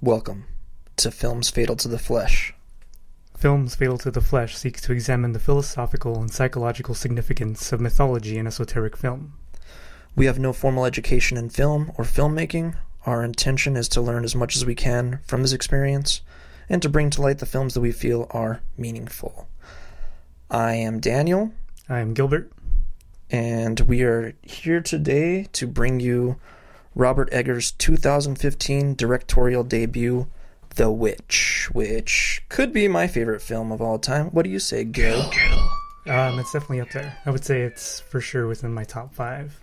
Welcome to Films Fatal to the Flesh. Films Fatal to the Flesh seeks to examine the philosophical and psychological significance of mythology in esoteric film. We have no formal education in film or filmmaking. Our intention is to learn as much as we can from this experience and to bring to light the films that we feel are meaningful. I am Daniel. I am Gilbert. And we are here today to bring you Robert Eggers' 2015 directorial debut, The Witch, which could be my favorite film of all time. What do you say, Gil? It's definitely up there. I would say it's for sure within my top 5.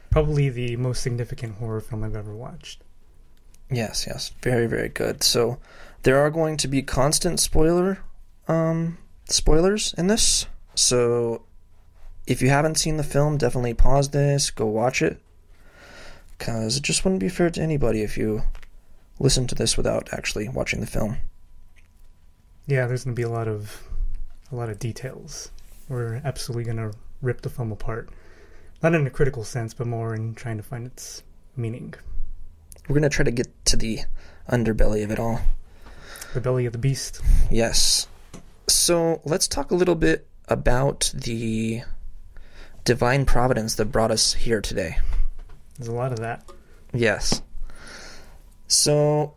Probably the most significant horror film I've ever watched. Yes. Very, very good. So there are going to be constant spoilers in this. So if you haven't seen the film, definitely pause this, go watch it. Because it just wouldn't be fair to anybody if you listen to this without actually watching the film. Yeah, there's going to be a lot of details. We're absolutely going to rip the film apart. Not in a critical sense, but more in trying to find its meaning. We're going to try to get to the underbelly of it all. The belly of the beast. Yes. So let's talk a little bit about the divine providence that brought us here today. There's a lot of that. Yes. So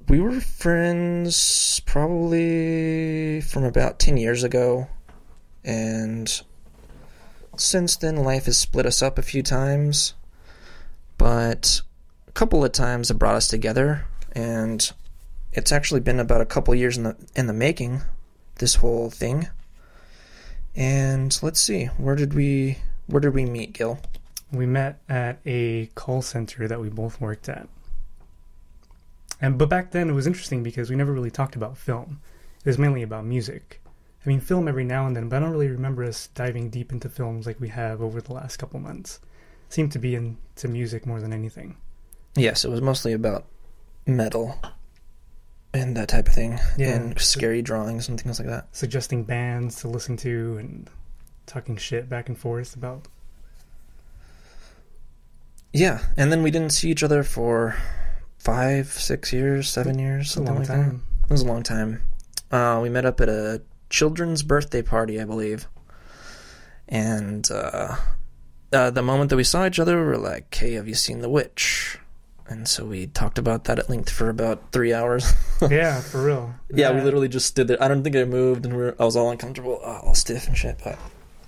we were friends probably from about 10 years ago, and since then life has split us up a few times, but a couple of times it brought us together, and it's actually been about a couple years in the making, this whole thing. And let's see, where did we meet, Gil? We met at a call center that we both worked at. But back then it was interesting because we never really talked about film. It was mainly about music. I mean, film every now and then, but I don't really remember us diving deep into films like we have over the last couple months. It seemed to be into music more than anything. Yes, it was mostly about metal and that type of thing, and scary drawings and things like that. Suggesting bands to listen to and talking shit back and forth about. Yeah, and then we didn't see each other for 5, 6 years, 7 years, something like that. It was a long time. We met up at a children's birthday party, I believe. And the moment that we saw each other, we were like, hey, have you seen The Witch? And so we talked about that at length for about 3 hours. Yeah, for real. Yeah, we literally just stood there. I don't think I moved, and I was all uncomfortable, all stiff and shit. But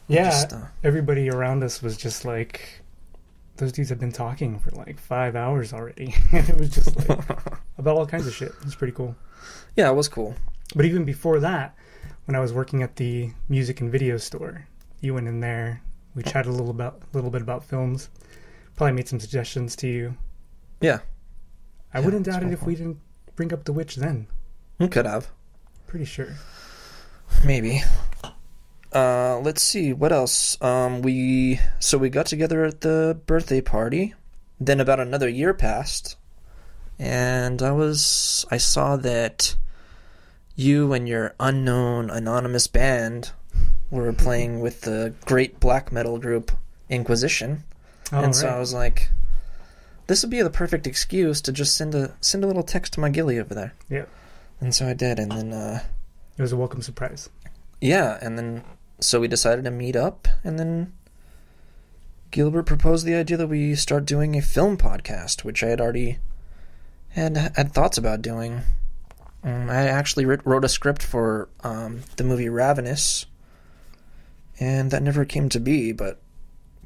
yeah, everybody around us was just like, those dudes have been talking for like 5 hours already. And it was just like about all kinds of shit. It was pretty cool. Yeah, it was cool. But even before that, when I was working at the music and video store, you went in there. We chatted a little bit about films. Probably made some suggestions to you. Yeah. I wouldn't doubt it if we didn't bring up The Witch then. We could have. Pretty sure. Maybe. Let's see, what else? We got together at the birthday party. Then about another year passed, and I saw that you and your unknown anonymous band were playing with the great black metal group Inquisition. So I was like, this would be the perfect excuse to just send a little text to my Gilly over there. Yeah. And so I did, and then it was a welcome surprise. Yeah, and then so we decided to meet up, and then Gilbert proposed the idea that we start doing a film podcast, which I had already had thoughts about doing. I actually wrote a script for the movie Ravenous, and that never came to be, but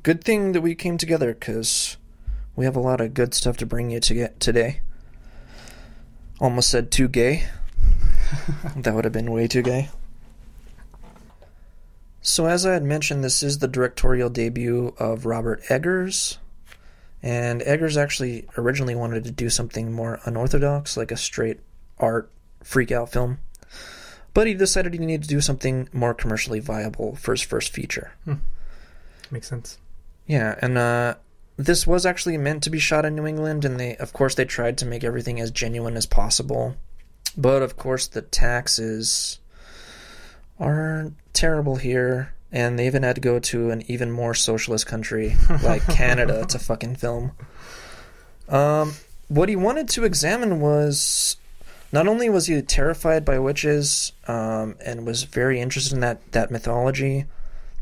good thing that we came together, because we have a lot of good stuff to bring you today. Almost said too gay. That would have been way too gay. So as I had mentioned, this is the directorial debut of Robert Eggers. And Eggers actually originally wanted to do something more unorthodox, like a straight art freak-out film. But he decided he needed to do something more commercially viable for his first feature. Makes sense. Yeah, and this was actually meant to be shot in New England, and they tried to make everything as genuine as possible. But of course the taxes are terrible here, and they even had to go to an even more socialist country like Canada to fucking film. what he wanted to examine was, not only was he terrified by witches and was very interested in that mythology,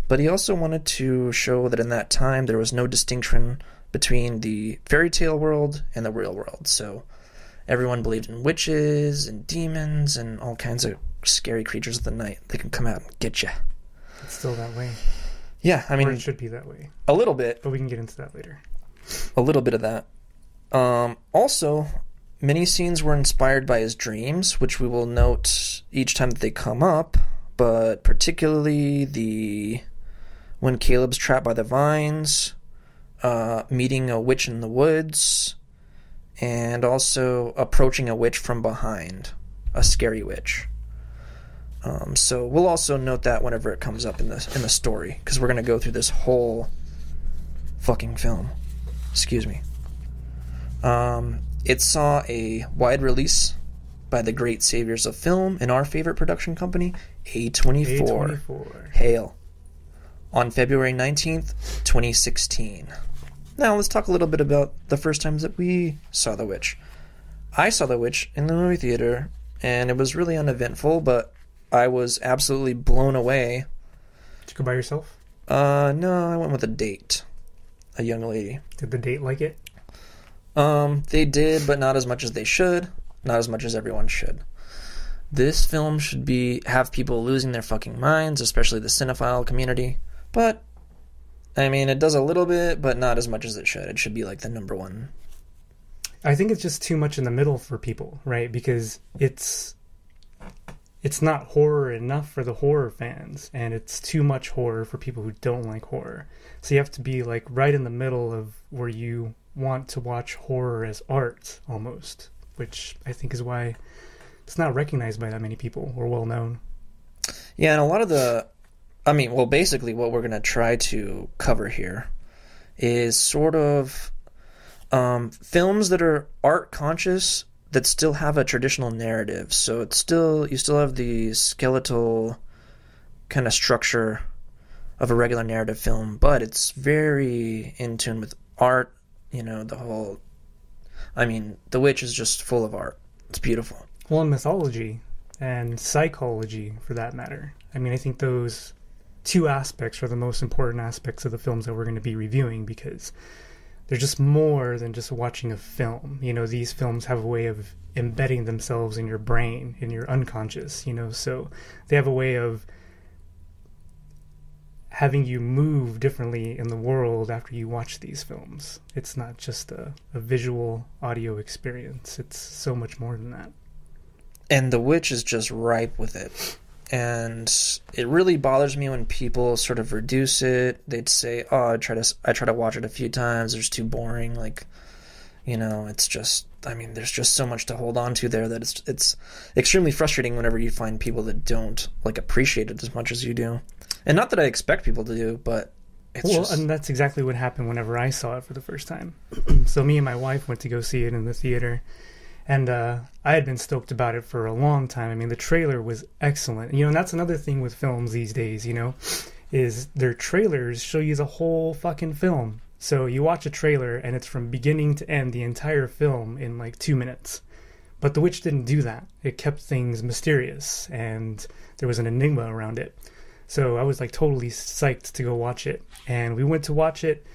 but he also wanted to show that in that time there was no distinction between the fairy tale world and the real world. So everyone believed in witches and demons and all kinds of scary creatures of the night. They can come out and get you. It's still that way. Yeah, I mean... Or it should be that way. A little bit. But we can get into that later. A little bit of that. Also, many scenes were inspired by his dreams, which we will note each time that they come up, but particularly when Caleb's trapped by the vines, meeting a witch in the woods, and also approaching a witch from behind, a scary witch. So we'll also note that whenever it comes up in the story, because we're going to go through this whole fucking film. Excuse me. It saw a wide release by the great saviors of film and our favorite production company, A24. Hail. On February 19th, 2016. Now let's talk a little bit about the first times that we saw The Witch. I saw The Witch in the movie theater, and it was really uneventful, but I was absolutely blown away. Did you go by yourself? No, I went with a date. A young lady. Did the date like it? They did, but not as much as they should. Not as much as everyone should. This film should have people losing their fucking minds, especially the cinephile community. But, I mean, it does a little bit, but not as much as it should. It should be like the number one. I think it's just too much in the middle for people, right? Because it's not horror enough for the horror fans, and it's too much horror for people who don't like horror. So you have to be like right in the middle of where you want to watch horror as art, almost, which I think is why it's not recognized by that many people or well known. Yeah, and a lot of basically what we're going to try to cover here is sort of films that are art conscious that still have a traditional narrative. So you still have the skeletal kind of structure of a regular narrative film, but it's very in tune with art. The Witch is just full of art. It's beautiful. Well, in mythology and psychology, for that matter. I mean, I think those two aspects are the most important aspects of the films that we're going to be reviewing, because they're just more than just watching a film. These films have a way of embedding themselves in your brain, in your unconscious, so they have a way of having you move differently in the world after you watch these films. It's not just a visual audio experience. It's so much more than that. And The Witch is just ripe with it. And it really bothers me when people sort of reduce it. They'd say, "Oh, I try to watch it a few times. It's too boring." It's just. There's just so much to hold on to there that it's extremely frustrating whenever you find people that don't appreciate it as much as you do. And not that I expect people to do, but and that's exactly what happened whenever I saw it for the first time. So me and my wife went to go see it in the theater. And I had been stoked about it for a long time. The trailer was excellent. And that's another thing with films these days, is their trailers show you the whole fucking film. So you watch a trailer and it's from beginning to end, the entire film in like 2 minutes. But The Witch didn't do that. It kept things mysterious and there was an enigma around it. So I was totally psyched to go watch it. And we went to watch it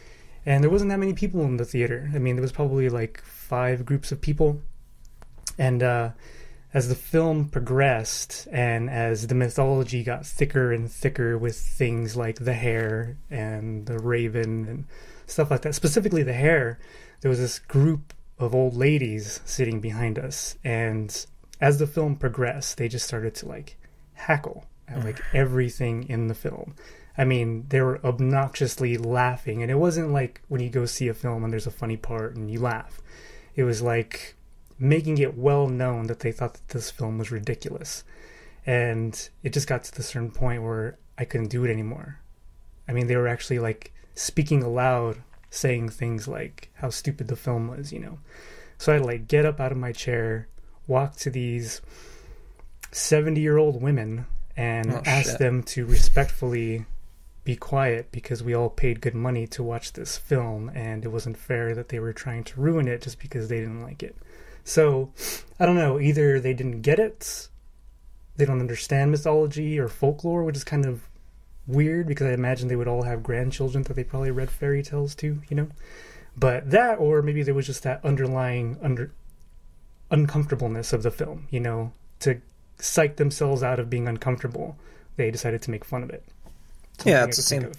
and there wasn't that many people in the theater. There was probably 5 groups of people. And as the film progressed and as the mythology got thicker and thicker with things like the hare and the raven and stuff like that, specifically the hare, there was this group of old ladies sitting behind us. And as the film progressed, they just started to hackle at everything in the film. They were obnoxiously laughing. And it wasn't like when you go see a film and there's a funny part and you laugh. It was making it well known that they thought that this film was ridiculous. And it just got to the certain point where I couldn't do it anymore. They were actually speaking aloud, saying things like how stupid the film was, So I had get up out of my chair, walk to these 70-year-old women and ask them to respectfully be quiet because we all paid good money to watch this film, and it wasn't fair that they were trying to ruin it just because they didn't like it. So, I don't know, either they didn't get it, they don't understand mythology or folklore, which is kind of weird because I imagine they would all have grandchildren that they probably read fairy tales to, you know? But that, or maybe there was just that underlying uncomfortableness of the film, you know, to psych themselves out of being uncomfortable. They decided to make fun of it. Yeah, it's the same.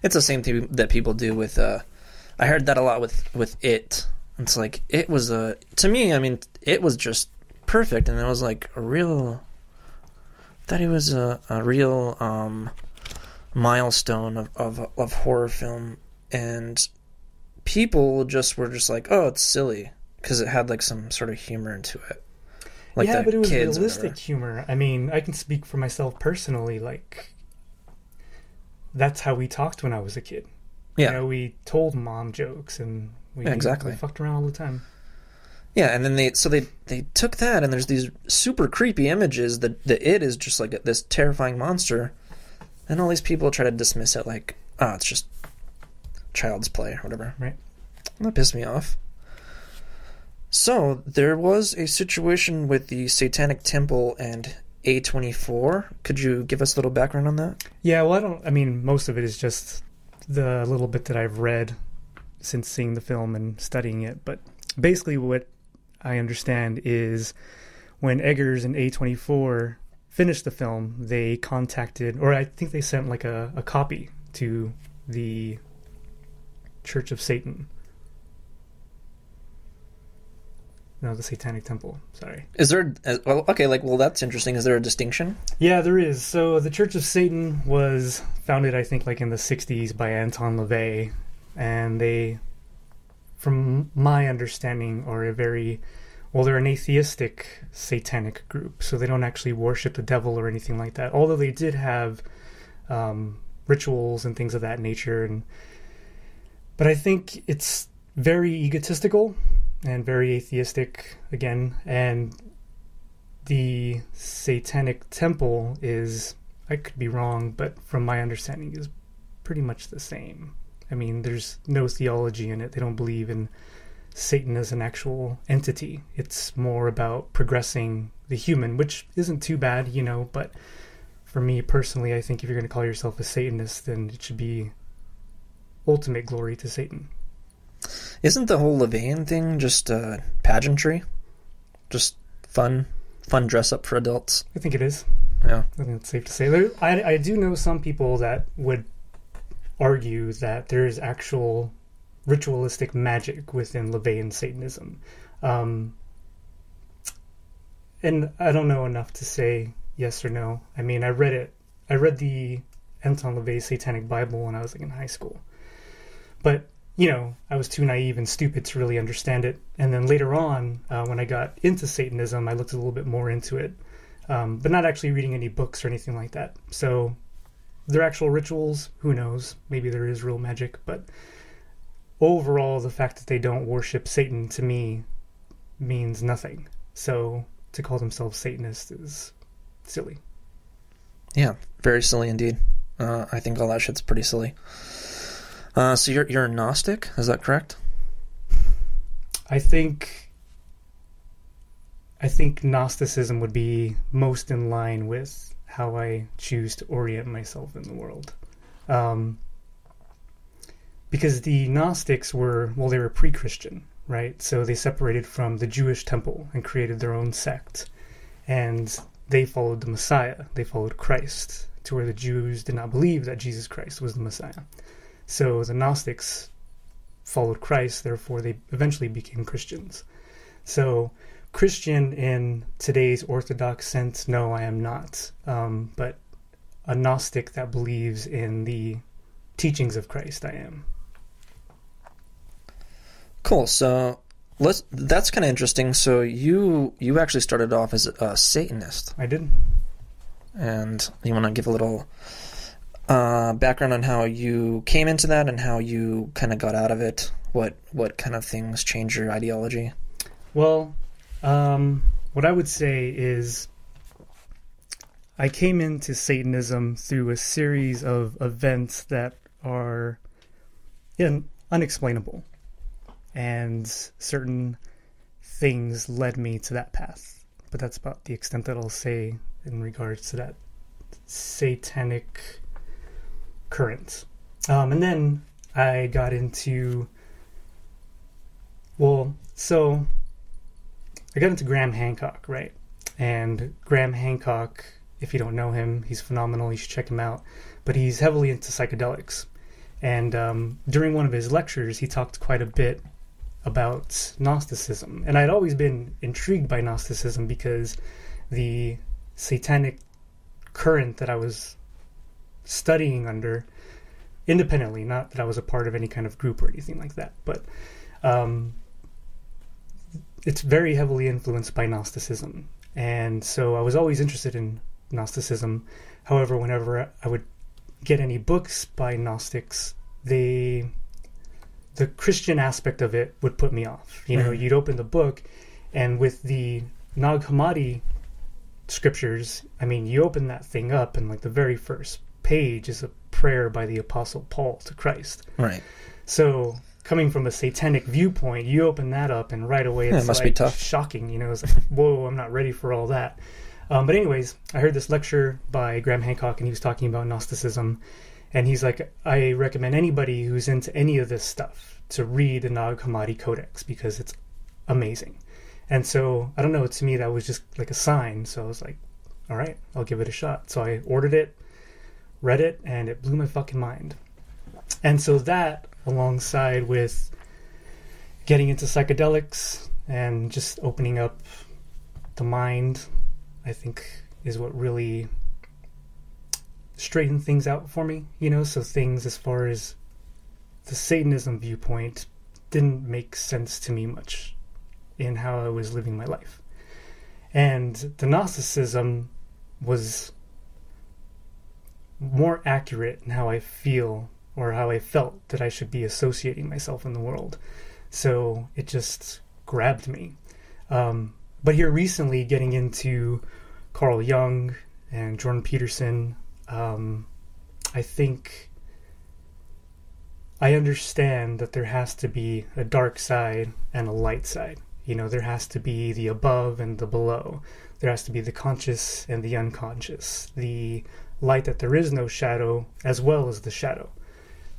It's the same thing that people do with. I heard that a lot with It. It's like it was to me. I mean, it was just perfect, and it was like a real. That it was a real milestone of horror film, and people just were just like, oh, it's silly because it had like some sort of humor into it. Like yeah, but it was realistic humor. I mean, I can speak for myself personally. Like, that's how we talked when I was a kid. Yeah. You know, we told mom jokes and we fucked around all the time. Yeah, and then they took that, and there's these super creepy images that It is just like this terrifying monster, and all these people try to dismiss it like, oh, it's just child's play or whatever. Right. And that pissed me off. So, there was a situation with the Satanic Temple and A24. Could you give us a little background on that? Yeah, well, I mean, most of it is just the little bit that I've read since seeing the film and studying it. But basically what I understand is when Eggers and A24 finished the film, they contacted, or I think they sent like a copy to the Church of Satan. No, the Satanic Temple. Sorry. Is there... Well, okay, that's interesting. Is there a distinction? Yeah, there is. So the Church of Satan was founded, I think, like in the 60s by Anton LaVey. And they, from my understanding, are they're an atheistic satanic group. So they don't actually worship the devil or anything like that. Although they did have rituals and things of that nature. But I think it's very egotistical and very atheistic again, and the Satanic Temple is, I could be wrong, but from my understanding is pretty much the same. I mean, there's no theology in it. They don't believe in Satan as an actual entity. It's more about progressing the human, which isn't too bad, you know, but for me personally, I think if you're going to call yourself a Satanist, then it should be ultimate glory to Satan. Isn't the whole LaVeyan thing just pageantry? Just fun dress up for adults? I think it is. Yeah. I think it's safe to say. I do know some people that would argue that there is actual ritualistic magic within LaVeyan Satanism. And I don't know enough to say yes or no. I mean, I read the Anton LaVey Satanic Bible when I was like in high school. But you know, I was too naive and stupid to really understand it. And then later on, when I got into Satanism, I looked a little bit more into it, but not actually reading any books or anything like that. So their actual rituals, who knows? Maybe there is real magic, but overall, the fact that they don't worship Satan to me means nothing. So to call themselves Satanists is silly. Yeah, very silly indeed. I think all that shit's pretty silly. So you're a Gnostic, is that correct? I think Gnosticism would be most in line with how I choose to orient myself in the world. Because the Gnostics they were pre-Christian, right? So they separated from the Jewish temple and created their own sect. And they followed the Messiah. They followed Christ, to where the Jews did not believe that Jesus Christ was the Messiah. So the Gnostics followed Christ, therefore they eventually became Christians. So Christian in today's Orthodox sense, no, I am not. But a Gnostic that believes in the teachings of Christ, I am. Cool. So that's kind of interesting. So you actually started off as a Satanist. I did. And you want to give a little background on how you came into that and how you kind of got out of it? What kind of things changed your ideology? Well, what I would say is I came into Satanism through a series of events that are unexplainable. And certain things led me to that path. But that's about the extent that I'll say in regards to that satanic current. And then I got into... So I got into Graham Hancock, right? And Graham Hancock, if you don't know him, he's phenomenal. You should check him out. But he's heavily into psychedelics. And during one of his lectures, he talked quite a bit about Gnosticism. And I'd always been intrigued by Gnosticism because the satanic current that I was studying under independently, not that I was a part of any kind of group or anything like that, but it's very heavily influenced by Gnosticism. And so I was always interested in Gnosticism. However, whenever I would get any books by Gnostics, the Christian aspect of it would put me off. You know, you'd open the book, and with the Nag Hammadi scriptures, I mean, you open that thing up, and like the very first page is a prayer by the Apostle Paul to Christ. Right. So coming from a satanic viewpoint, you open that up, and right away it's it must be tough. Shocking. You know, it's like, whoa, I'm not ready for all that. But anyways, I heard this lecture by Graham Hancock, and he was talking about Gnosticism. And he's like, I recommend anybody who's into any of this stuff to read the Nag Hammadi Codex because it's amazing. And so, I don't know, to me that was just like a sign. So I was like, all right, I'll give it a shot. So I ordered it, read it, and it blew my fucking mind. And so that, alongside with getting into psychedelics and just opening up the mind, I think is what really straightened things out for me, you know. So things as far as the Satanism viewpoint didn't make sense to me much in how I was living my life. And the Gnosticism was more accurate in how I feel or how I felt that I should be associating myself in the world. So it just grabbed me. But here recently, getting into Carl Jung and Jordan Peterson, I think I understand that there has to be a dark side and a light side. You know, there has to be the above and the below. There has to be the conscious and the unconscious. The light that there is no shadow as well as the shadow.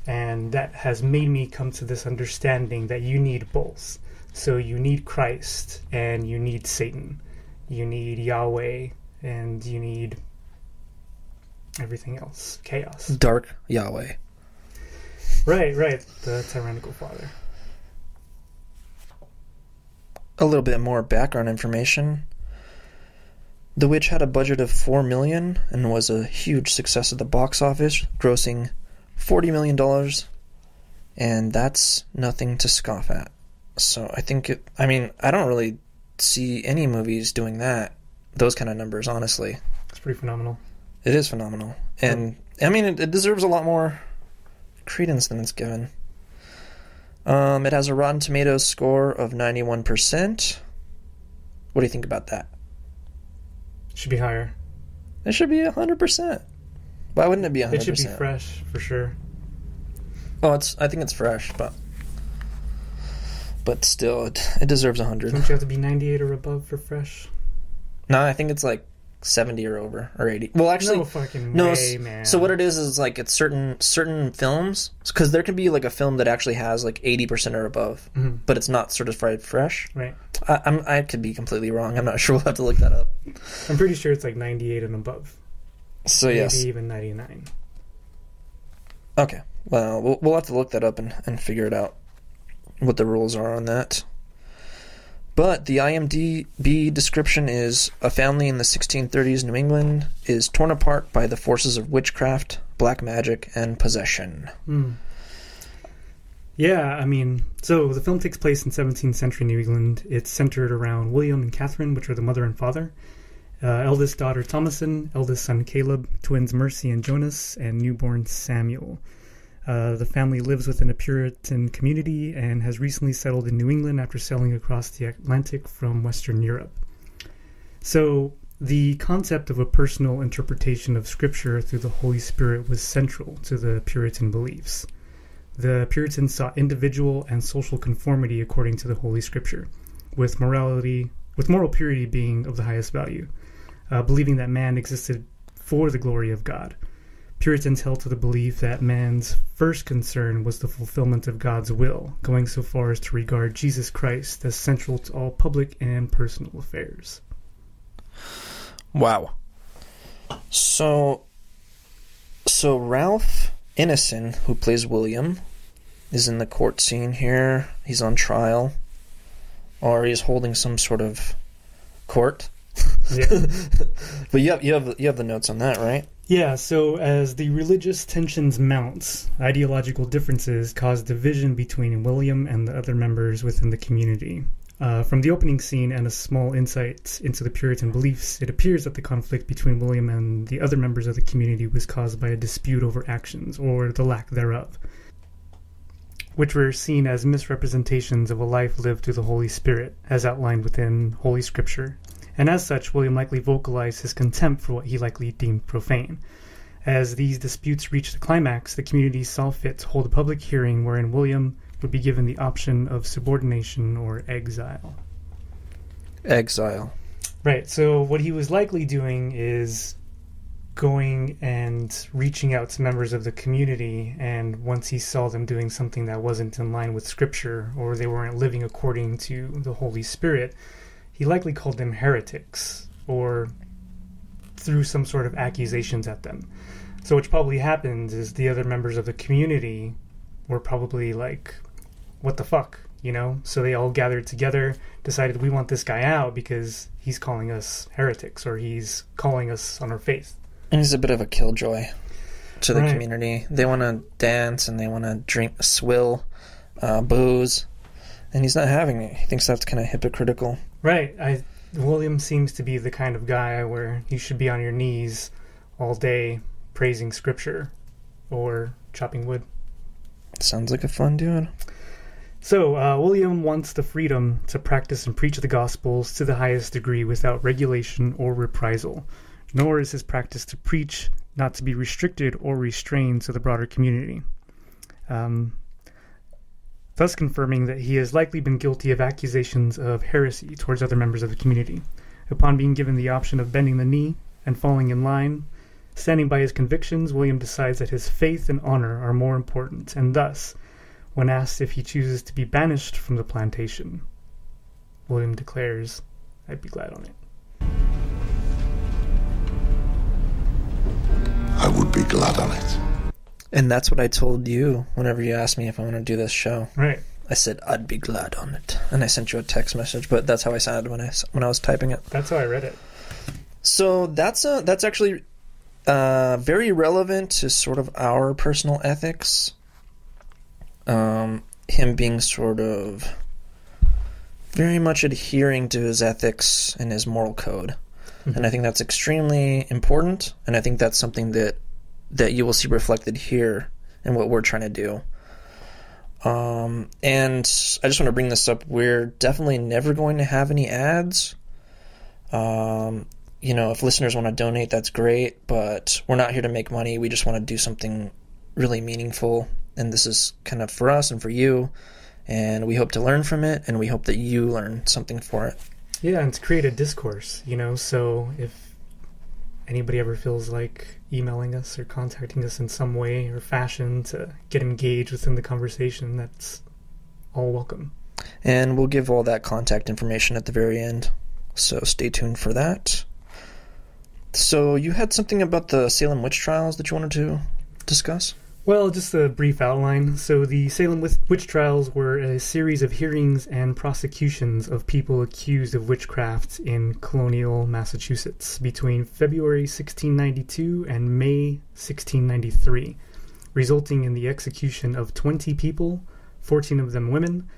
And that has made me come to this understanding that you need both. So you need Christ and you need Satan. You need Yahweh and you need everything else. Chaos. Dark Yahweh. Right. The tyrannical father. A little bit more background information. The Witch had a budget of $4 million and was a huge success at the box office, grossing $40 million, and that's nothing to scoff at. So I think I don't really see any movies doing those kind of numbers, honestly. It's pretty phenomenal. It is phenomenal. And, it deserves a lot more credence than it's given. It has a Rotten Tomatoes score of 91%. What do you think about that? Should be higher. It should be 100%. Why wouldn't it be 100%? It should be fresh, for sure. Oh, I think it's fresh, but still, it deserves 100. Don't you have to be 98 or above for fresh? No, I think it's like 70 or over, or 80. Well, actually, no fucking way, man. So what it is like it's certain films, because there can be like a film that actually has like 80% or above, but it's not certified fresh. Right. I could be completely wrong. I'm not sure. We'll have to look that up. I'm pretty sure it's like 98 and above. So maybe yes, even 99. Okay. Well, we'll have to look that up and figure it out, what the rules are on that. But the IMDb description is: a family in the 1630s New England is torn apart by the forces of witchcraft, black magic, and possession. Yeah, so the film takes place in 17th century New England. It's centered around William and Catherine, which are the mother and father. Eldest daughter Thomason, eldest son Caleb, twins Mercy and Jonas, and newborn Samuel. The family lives within a Puritan community and has recently settled in New England after sailing across the Atlantic from Western Europe. So the concept of a personal interpretation of Scripture through the Holy Spirit was central to the Puritan beliefs. The Puritans sought individual and social conformity according to the Holy Scripture, with moral purity being of the highest value, believing that man existed for the glory of God. Puritans held to the belief that man's first concern was the fulfillment of God's will, going so far as to regard Jesus Christ as central to all public and personal affairs. Wow. So Ralph Ineson, who plays William, is in the court scene here. He's on trial, or he's holding some sort of court. Yeah. But you have the notes on that, right? Yeah, so as the religious tensions mount, ideological differences cause division between William and the other members within the community. From the opening scene and a small insight into the Puritan beliefs, it appears that the conflict between William and the other members of the community was caused by a dispute over actions, or the lack thereof, which were seen as misrepresentations of a life lived through the Holy Spirit, as outlined within Holy Scripture. And as such, William likely vocalized his contempt for what he likely deemed profane. As these disputes reached the climax, the community saw fit to hold a public hearing wherein William would be given the option of subordination or exile. Exile. Right, so what he was likely doing is going and reaching out to members of the community, and once he saw them doing something that wasn't in line with Scripture, or they weren't living according to the Holy Spirit, he likely called them heretics, or threw some sort of accusations at them. So what probably happened is the other members of the community were probably like, what the fuck, you know? So they all gathered together, decided we want this guy out because he's calling us heretics, or he's calling us on our faith. And he's a bit of a killjoy to the Right. community. They want to dance and they want to drink, swill, booze, and he's not having it. He thinks that's kind of hypocritical. Right. William seems to be the kind of guy where you should be on your knees all day praising Scripture or chopping wood. Sounds like a fun dude. So, William wants the freedom to practice and preach the Gospels to the highest degree without regulation or reprisal, nor is his practice to preach not to be restricted or restrained to the broader community. Thus confirming that he has likely been guilty of accusations of heresy towards other members of the community. Upon being given the option of bending the knee and falling in line, standing by his convictions, William decides that his faith and honor are more important, and thus, when asked if he chooses to be banished from the plantation, William declares, "I'd be glad on it." I would be glad on it. And that's what I told you whenever you asked me if I want to do this show. Right. I said, I'd be glad on it. And I sent you a text message, but that's how I sounded when I was typing it. That's how I read it. So that's actually very relevant to sort of our personal ethics. Him being sort of very much adhering to his ethics and his moral code. Mm-hmm. And I think that's extremely important, and I think that's something that you will see reflected here in what we're trying to do. And I just want to bring this up. We're definitely never going to have any ads. If listeners want to donate, that's great, but we're not here to make money. We just want to do something really meaningful, and this is kind of for us and for you, and we hope to learn from it, and we hope that you learn something for it. Yeah, and to create a discourse, so if anybody ever feels like emailing us or contacting us in some way or fashion to get engaged within the conversation, that's all welcome. And we'll give all that contact information at the very end, so stay tuned for that. So you had something about the Salem witch trials that you wanted to discuss? Well, just a brief outline. So the Salem witch trials were a series of hearings and prosecutions of people accused of witchcraft in colonial Massachusetts between February 1692 and May 1693, resulting in the execution of 20 people, 14 of them women,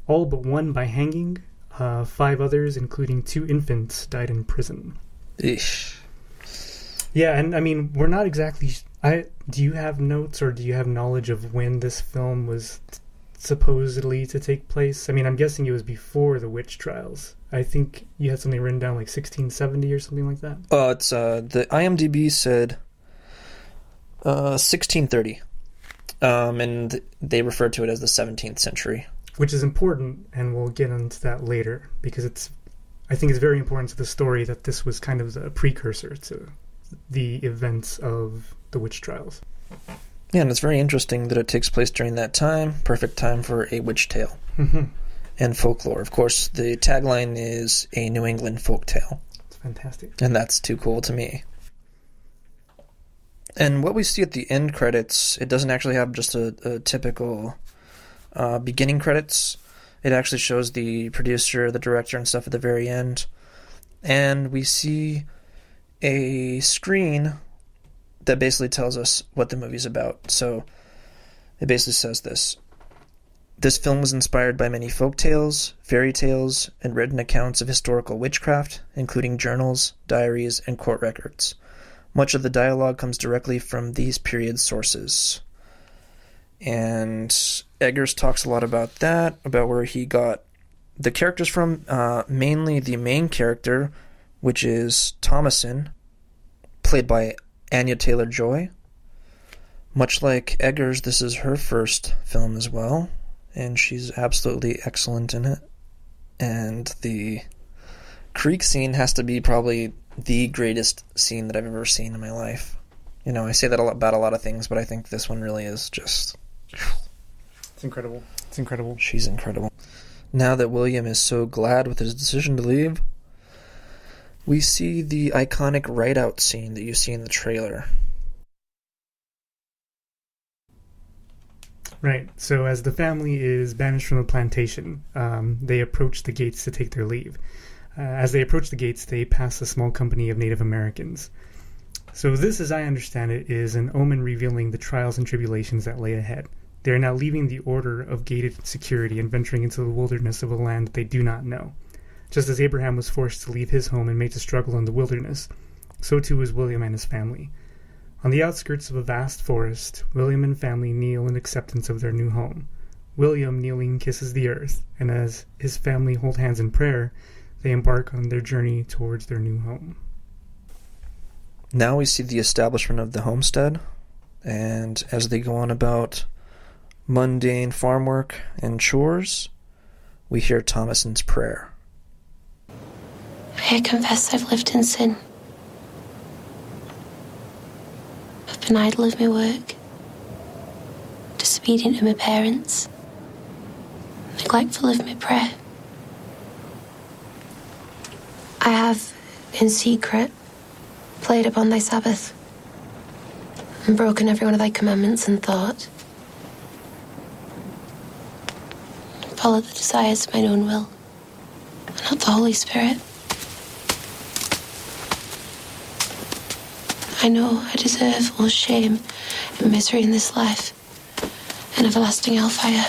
all but one by hanging. 5 others, including 2 infants, died in prison. Eesh. Yeah, and I mean, we're not exactly... do you have notes or do you have knowledge of when this film was supposedly to take place? I mean, I'm guessing it was before the witch trials. I think you had something written down like 1670 or something like that. It's the IMDb said 1630, and they referred to it as the 17th century, which is important, and we'll get into that later because I think it's very important to the story that this was kind of the precursor to the events of the witch trials. Yeah, and it's very interesting that it takes place during that time. Perfect time for a witch tale. And folklore. Of course, the tagline is a New England folk tale. It's fantastic. And that's too cool to me. And what we see at the end credits, it doesn't actually have just a typical beginning credits. It actually shows the producer, the director, and stuff at the very end. And we see a screen that basically tells us what the movie's about. So it basically says this. This film was inspired by many folk tales, fairy tales, and written accounts of historical witchcraft, including journals, diaries, and court records. Much of the dialogue comes directly from these period sources. And Eggers talks a lot about that, about where he got the characters from, mainly the main character, which is Thomasin, played by Anya Taylor-Joy. Much like Eggers, this is her first film as well, and she's absolutely excellent in it. And the creek scene has to be probably the greatest scene that I've ever seen in my life. You know, I say that about a lot of things, but I think this one really is just... It's incredible. It's incredible. She's incredible. Now that William is so glad with his decision to leave, we see the iconic ride-out scene that you see in the trailer. Right. So as the family is banished from the plantation, they approach the gates to take their leave. As they approach the gates, they pass a small company of Native Americans. So this, as I understand it, is an omen revealing the trials and tribulations that lay ahead. They are now leaving the order of gated security and venturing into the wilderness of a land that they do not know. Just as Abraham was forced to leave his home and made to struggle in the wilderness, so too was William and his family. On the outskirts of a vast forest, William and family kneel in acceptance of their new home. William, kneeling, kisses the earth, and as his family hold hands in prayer, they embark on their journey towards their new home. Now we see the establishment of the homestead, and as they go on about mundane farm work and chores, we hear Thomasin's prayer. I confess I've lived in sin. I've been idle of my work, disobedient to my parents, neglectful of my prayer. I have, in secret, played upon thy Sabbath, and broken every one of thy commandments in thought, followed the desires of mine own will, and not the Holy Spirit. I know I deserve all shame and misery in this life, and everlasting hellfire.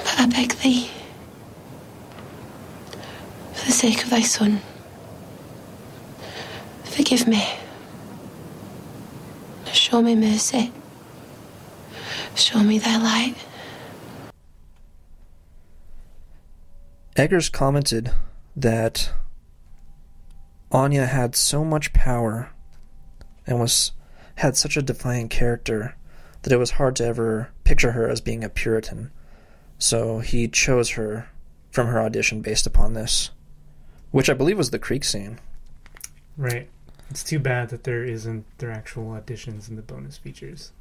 But I beg thee, for the sake of thy Son, forgive me. Show me mercy. Show me thy light. Eggers commented that Anya had so much power and had such a defiant character that it was hard to ever picture her as being a Puritan. So he chose her from her audition based upon this, which I believe was the creek scene. Right. It's too bad that there isn't their actual auditions in the bonus features.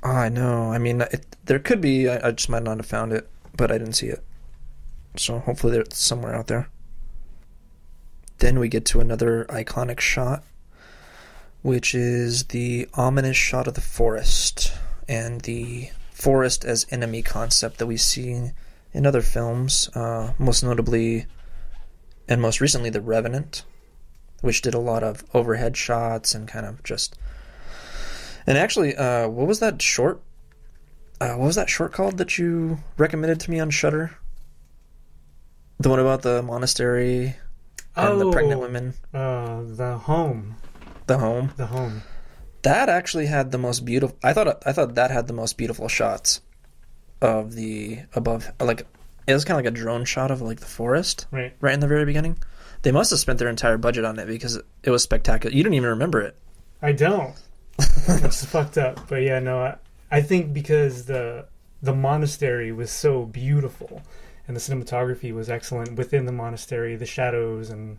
Oh, I know. I mean, there could be. I just might not have found it, but I didn't see it. So hopefully it's somewhere out there. Then we get to another iconic shot, which is the ominous shot of the forest, and the forest as enemy concept that we see in other films, most notably and most recently The Revenant, which did a lot of overhead shots and kind of just... And actually, what was that short? What was that short called that you recommended to me on Shudder? The one about the monastery and the pregnant women. The Home. The Home. The Home. that actually had the most beautiful. I thought that had the most beautiful shots of the above. Like it was kind of like a drone shot of like the forest, right in the very beginning. They must have spent their entire budget on it because it was spectacular. You didn't even remember it. I don't. It's fucked up. But yeah, no, I think because the monastery was so beautiful and the cinematography was excellent within the monastery, the shadows, and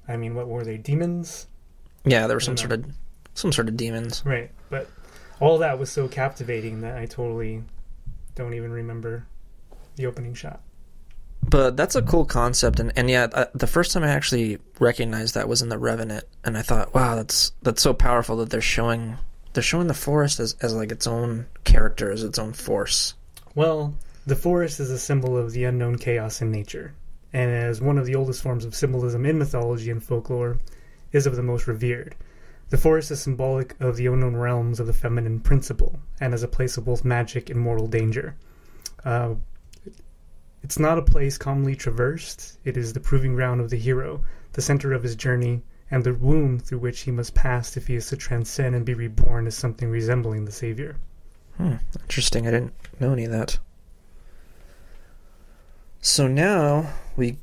I mean, what were they, demons? Yeah, there were some sort of demons. Right, but all that was so captivating that I totally don't even remember the opening shot. But that's a cool concept, and yeah, the first time I actually recognized that was in The Revenant, and I thought, wow, that's so powerful that they're showing the forest as like its own character, as its own force. Well, the forest is a symbol of the unknown chaos in nature, and as one of the oldest forms of symbolism in mythology and folklore, is of the most revered. The forest is symbolic of the unknown realms of the feminine principle, and as a place of both magic and mortal danger. It's not a place commonly traversed. It is the proving ground of the hero, the center of his journey, and the womb through which he must pass if he is to transcend and be reborn as something resembling the Savior. Interesting. I didn't know any of that. So now we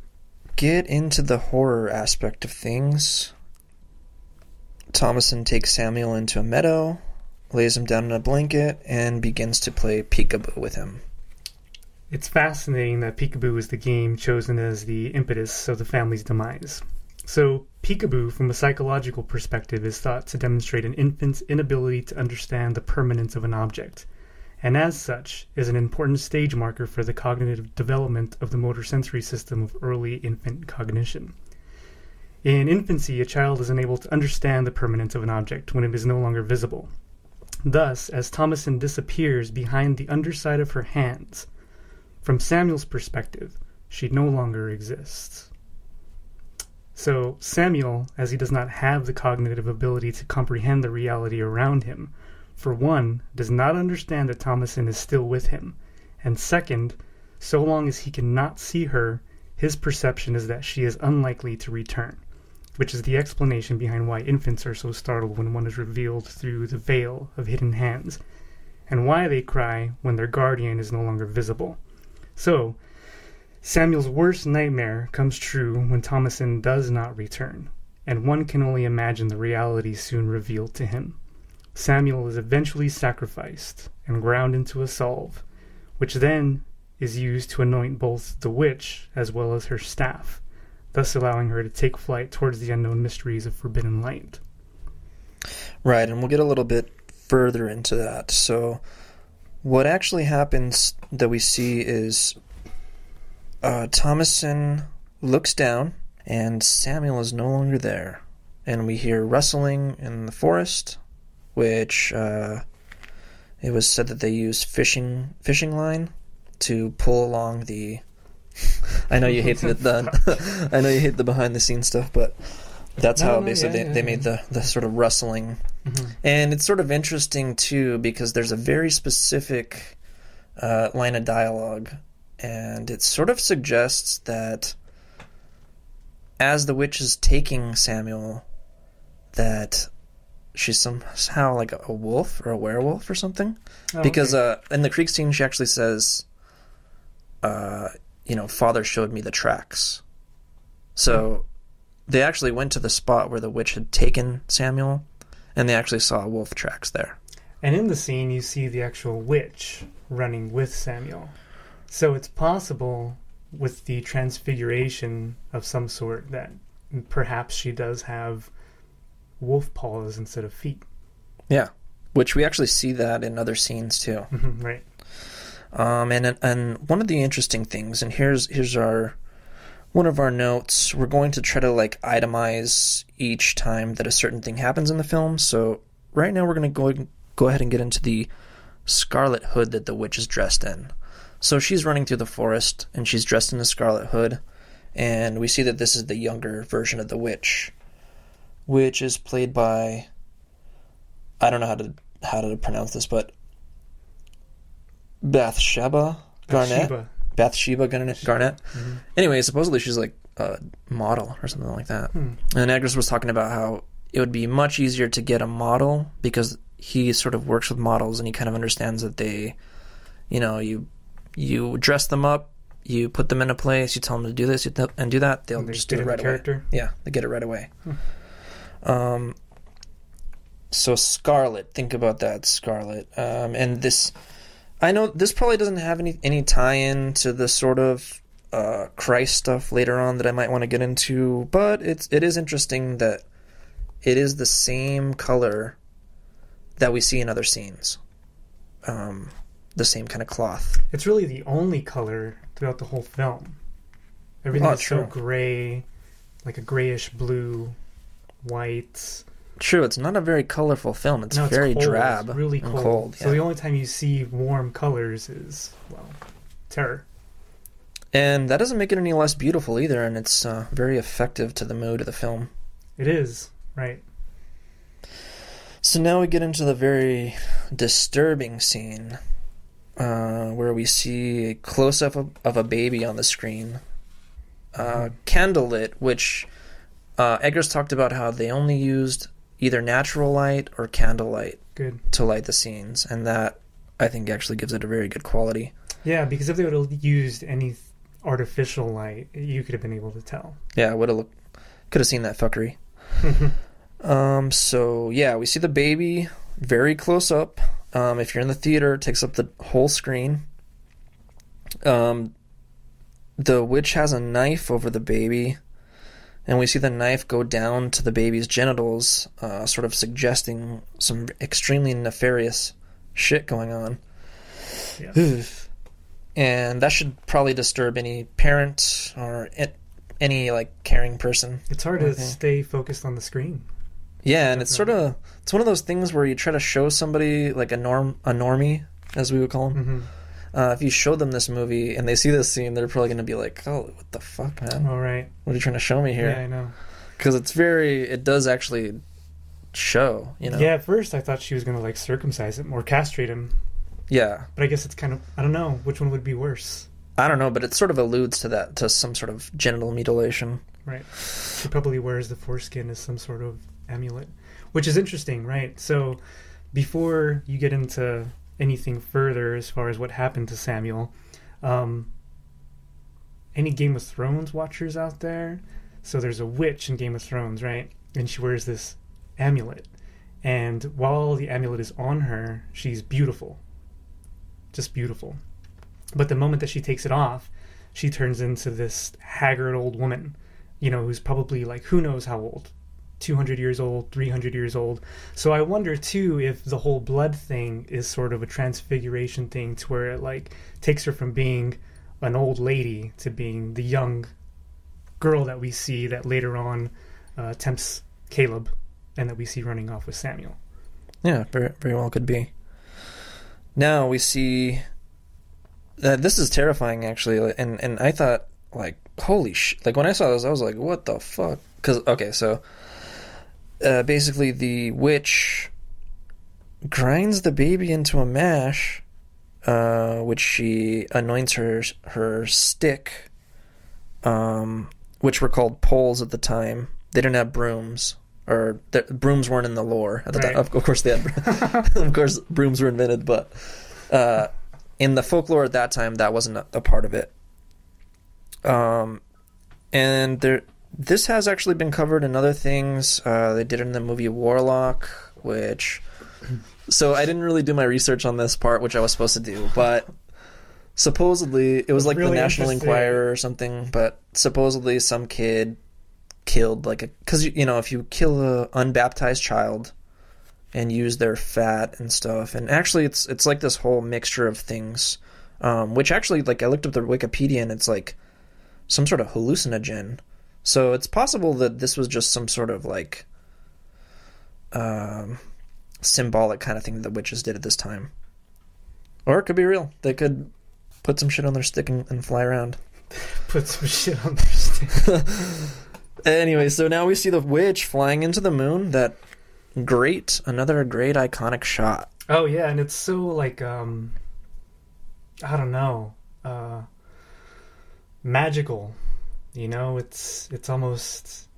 get into the horror aspect of things. Thomason takes Samuel into a meadow, lays him down in a blanket, and begins to play peekaboo with him. It's fascinating that peekaboo is the game chosen as the impetus of the family's demise. So, peekaboo, from a psychological perspective, is thought to demonstrate an infant's inability to understand the permanence of an object, and as such, is an important stage marker for the cognitive development of the motor sensory system of early infant cognition. In infancy, a child is unable to understand the permanence of an object when it is no longer visible. Thus, as Thomason disappears behind the underside of her hands, from Samuel's perspective, she no longer exists. So Samuel, as he does not have the cognitive ability to comprehend the reality around him, for one, does not understand that Thomason is still with him, and second, so long as he cannot see her, his perception is that she is unlikely to return, which is the explanation behind why infants are so startled when one is revealed through the veil of hidden hands, and why they cry when their guardian is no longer visible. So, Samuel's worst nightmare comes true when Thomason does not return, and one can only imagine the reality soon revealed to him. Samuel is eventually sacrificed and ground into a salve, which then is used to anoint both the witch as well as her staff, thus allowing her to take flight towards the unknown mysteries of forbidden light. Right, and we'll get a little bit further into that. So, what actually happens that we see is Thomason looks down, and Samuel is no longer there. And we hear rustling in the forest, which it was said that they use fishing line to pull along the... I know you hate the I know you hate the behind the scenes stuff, but that's how basically they made the sort of rustling. Mm-hmm. And it's sort of interesting too because there's a very specific line of dialogue, and it sort of suggests that as the witch is taking Samuel, that she's somehow like a wolf or a werewolf or something. Because in the creek scene she actually says, Father showed me the tracks. So they actually went to the spot where the witch had taken Samuel, and they actually saw wolf tracks there. And in the scene, you see the actual witch running with Samuel. So it's possible with the transfiguration of some sort that perhaps she does have wolf paws instead of feet. Yeah, which we actually see that in other scenes too. Mm-hmm, right. And one of the interesting things, and here's one of our notes. We're going to try to itemize each time that a certain thing happens in the film. So right now we're going to go ahead and get into the scarlet hood that the witch is dressed in. So she's running through the forest, and she's dressed in a scarlet hood, and we see that this is the younger version of the witch, which is played by, I don't know how to pronounce this, but Bathsheba Garnett. Mm-hmm. Anyway, supposedly she's like a model or something like that. And the actress was talking about how it would be much easier to get a model, because he sort of works with models and he kind of understands that they, you dress them up, you put them in a place, you tell them to do this and do that, they'll just do it right away. Yeah, they get it right away. So Scarlet, think about that, Scarlet. And this, I know this probably doesn't have any tie-in to the sort of Christ stuff later on that I might want to get into, but it is interesting that it is the same color that we see in other scenes. The same kind of cloth. It's really the only color throughout the whole film. Everything is so gray, like a grayish blue, white. True, it's not a very colorful film. It's very cold. drab. It's really and cold. Yeah. So the only time you see warm colors is, terror. And that doesn't make it any less beautiful either, and it's very effective to the mood of the film. It is, right. So now we get into the very disturbing scene where we see a close-up of a baby on the screen. Candlelit, which Eggers talked about how they only used either natural light or candlelight to light the scenes, and that, I think, actually gives it a very good quality. Yeah, because if they would have used any artificial light, you could have been able to tell. Yeah, could have seen that fuckery. So yeah, we see the baby very close up. If you're in the theater, it takes up the whole screen. The witch has a knife over the baby, and we see the knife go down to the baby's genitals, sort of suggesting some extremely nefarious shit going on. Yeah. And that should probably disturb any parent or any caring person. It's hard to stay focused on the screen. Yeah, and it's one of those things where you try to show somebody like a normie, as we would call them. Mm-hmm. If you show them this movie and they see this scene, they're probably going to be like, "Oh, what the fuck, man? All right, what are you trying to show me here?" Yeah, I know. Because it does actually show, Yeah, at first I thought she was going to circumcise him or castrate him. Yeah, but I guess it's kind of, I don't know which one would be worse. I don't know, but it sort of alludes to some sort of genital mutilation. Right. She probably wears the foreskin as some sort of amulet, which is interesting, right? So before you get into anything further as far as what happened to Samuel, any Game of Thrones watchers out there? So there's a witch in Game of Thrones, right? And she wears this amulet, and while the amulet is on her, she's beautiful, just beautiful. But the moment that she takes it off, she turns into this haggard old woman, who's probably who knows how old, 200 years old, 300 years old. So I wonder too if the whole blood thing is sort of a transfiguration thing, to where it takes her from being an old lady to being the young girl that we see that later on tempts Caleb and that we see running off with Samuel. Yeah, very, very well could be. Now we see this is terrifying, actually, and I thought, holy shit. When I saw this, I was like, what the fuck? Because, so basically the witch grinds the baby into a mash, which she anoints her stick, which were called poles at the time. They didn't have brooms, or brooms weren't in the lore at the time. Of course they had, of course brooms were invented, but in the folklore at that time, that wasn't a part of it. And this has actually been covered in other things. They did it in the movie Warlock, which... So I didn't really do my research on this part, which I was supposed to do, but supposedly it was really the National Enquirer or something, but supposedly some kid killed because if you kill a unbaptized child and use their fat and stuff, and actually it's this whole mixture of things, which actually I looked up the Wikipedia and it's some sort of hallucinogen. So it's possible that this was just some sort of symbolic kind of thing that the witches did at this time. Or it could be real. They could put some shit on their stick and fly around. Put some shit on their stick. Anyway, so now we see the witch flying into the moon. Another great iconic shot. Oh yeah, and it's so I don't know, magical. It's almost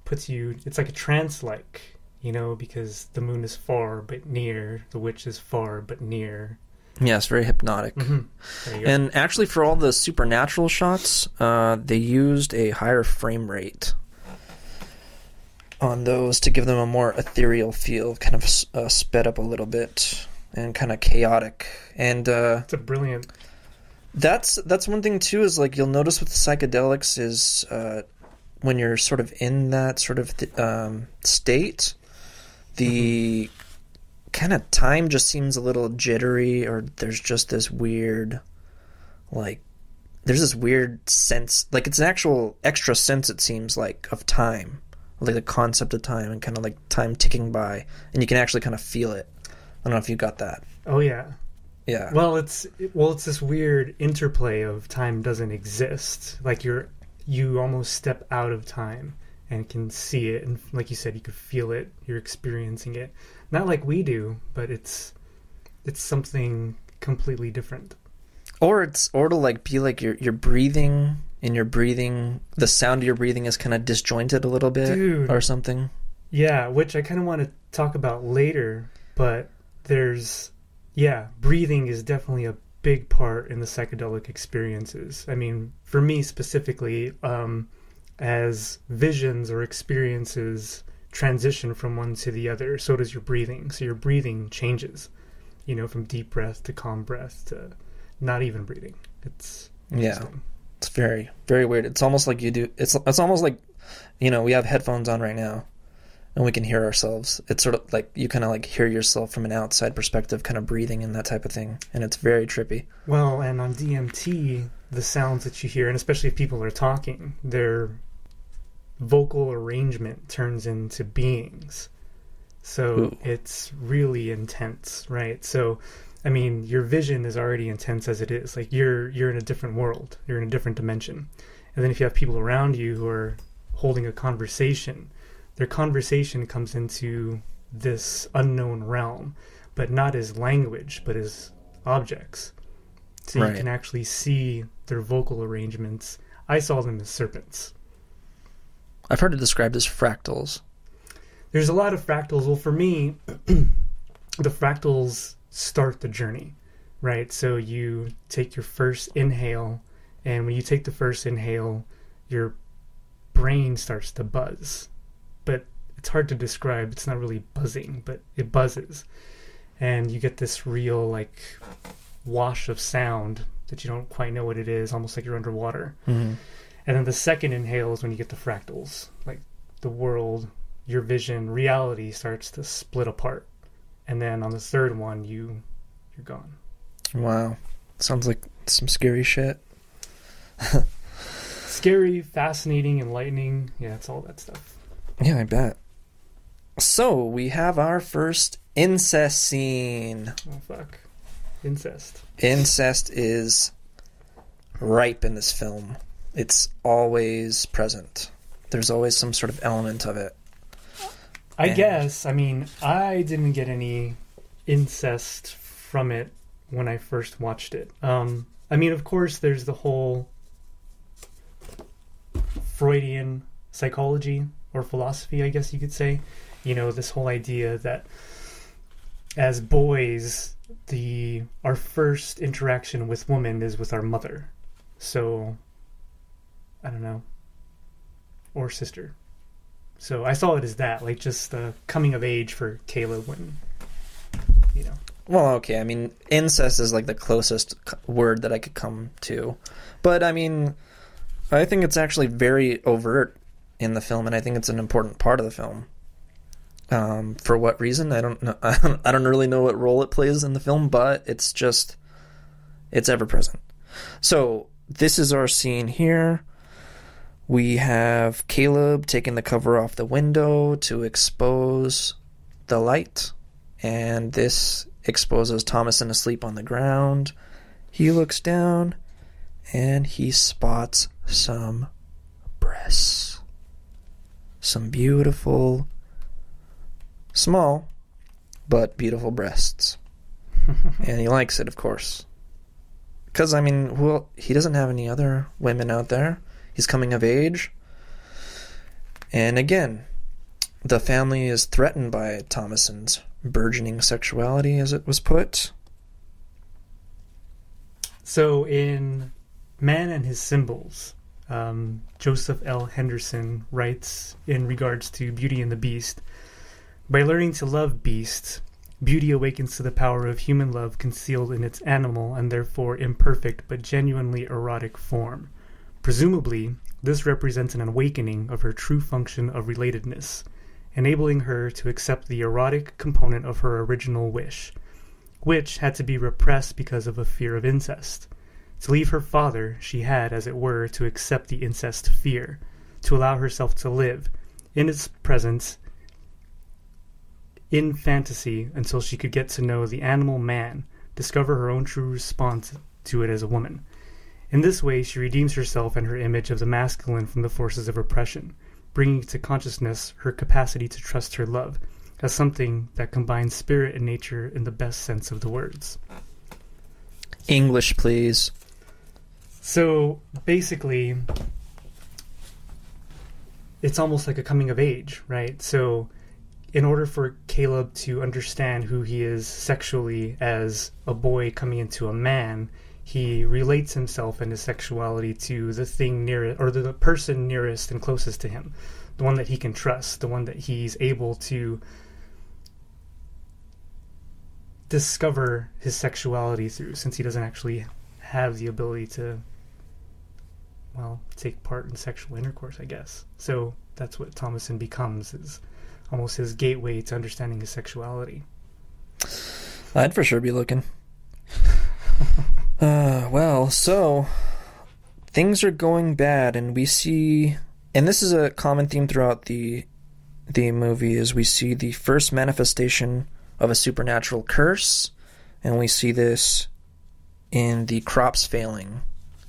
puts you, it's like a trance-like, you know, because the moon is far but near, the witch is far but near. Yeah, it's very hypnotic. Mm-hmm. There you go. And actually, for all the supernatural shots, they used a higher frame rate on those to give them a more ethereal feel, kind of sped up a little bit and kind of chaotic. And it's a brilliant. That's one thing too. Is like you'll notice with the psychedelics is when you're sort of in that sort of state, the kind of time just seems a little jittery, or there's just this weird, like, there's this weird sense, like it's an actual extra sense, it seems like, of time, like the concept of time and kind of like time ticking by, and you can actually kind of feel it. I don't know if you got that. Oh yeah. Yeah. Well, it's this weird interplay of time doesn't exist. Like you almost step out of time and can see it, and like you said, you could feel it. You're experiencing it, not like we do, but it's something completely different. Or to like be like you're breathing, and you're breathing. The sound of your breathing is kind of disjointed a little bit, dude, or something. Yeah, which I kind of want to talk about later, but breathing is definitely a big part in the psychedelic experiences. I mean, for me specifically, as visions or experiences transition from one to the other, so does your breathing. So your breathing changes, you know, from deep breath to calm breath to not even breathing. It's interesting. Yeah, it's very, very weird. It's almost like you do. It's almost like, you know, we have headphones on right now, and we can hear ourselves. It's sort of like you kind of like hear yourself from an outside perspective, kind of breathing and that type of thing, and it's very trippy. Well, and on DMT, the sounds that you hear, and especially if people are talking, their vocal arrangement turns into beings. So Ooh. It's really intense, right? So, I mean, your vision is already intense as it is. Like you're in a different world. You're in a different dimension. And then if you have people around you who are holding a conversation, their conversation comes into this unknown realm, but not as language, but as objects. So right. You can actually see their vocal arrangements. I saw them as serpents. I've heard it described as fractals. There's a lot of fractals. Well, for me, the fractals start the journey, right? So you take your first inhale, and when you take the first inhale, your brain starts to buzz. But it's hard to describe. It's not really buzzing, but it buzzes. And you get this real, like, wash of sound that you don't quite know what it is, almost like you're underwater. Mm-hmm. And then the second inhale is when you get the fractals. Like, the world, your vision, reality starts to split apart. And then on the third one, you're gone. Wow. Sounds like some scary shit. Scary, fascinating, enlightening. Yeah, it's all that stuff. Yeah, I bet. So, we have our first incest scene. Oh, fuck. Incest. Incest is ripe in this film. It's always present. There's always some sort of element of it. I guess. I mean, I didn't get any incest from it when I first watched it. I mean, of course, there's the whole Freudian psychology or philosophy, I guess you could say. You know, this whole idea that as boys, our first interaction with women is with our mother. So, I don't know. Or sister. So I saw it as that, like just the coming of age for Caleb when, you know. Well, okay, I mean, incest is like the closest word that I could come to. But, I mean, I think it's actually very overt in the film, and I think it's an important part of the film. For what reason? I don't know. I don't really know what role it plays in the film, but it's ever present. So, this is our scene here. We have Caleb taking the cover off the window to expose the light, and this exposes Thomason asleep on the ground. He looks down, and he spots some breasts. Some beautiful, small, but beautiful breasts. And he likes it, of course. Because, I mean, well, he doesn't have any other women out there. He's coming of age. And again, the family is threatened by Thomason's burgeoning sexuality, as it was put. So in Man and His Symbols, Joseph L. Henderson writes in regards to Beauty and the Beast, by learning to love beasts, beauty awakens to the power of human love concealed in its animal and therefore imperfect but genuinely erotic form. Presumably, this represents an awakening of her true function of relatedness, enabling her to accept the erotic component of her original wish, which had to be repressed because of a fear of incest. To leave her father, she had, as it were, to accept the incest fear, to allow herself to live in its presence in fantasy until she could get to know the animal man, discover her own true response to it as a woman. In this way, she redeems herself and her image of the masculine from the forces of oppression, bringing to consciousness her capacity to trust her love as something that combines spirit and nature in the best sense of the words. English, please. So basically, it's almost like a coming of age, right? So in order for Caleb to understand who he is sexually as a boy coming into a man, he relates himself and his sexuality to the thing nearest, or the person nearest and closest to him, the one that he can trust, the one that he's able to discover his sexuality through, since he doesn't actually have the ability to, well, take part in sexual intercourse, I guess. So that's what Thomason becomes, is almost his gateway to understanding his sexuality. I'd for sure be looking. Well, so things are going bad, and we see, and this is a common theme throughout the movie, is we see the first manifestation of a supernatural curse, and we see this in the crops failing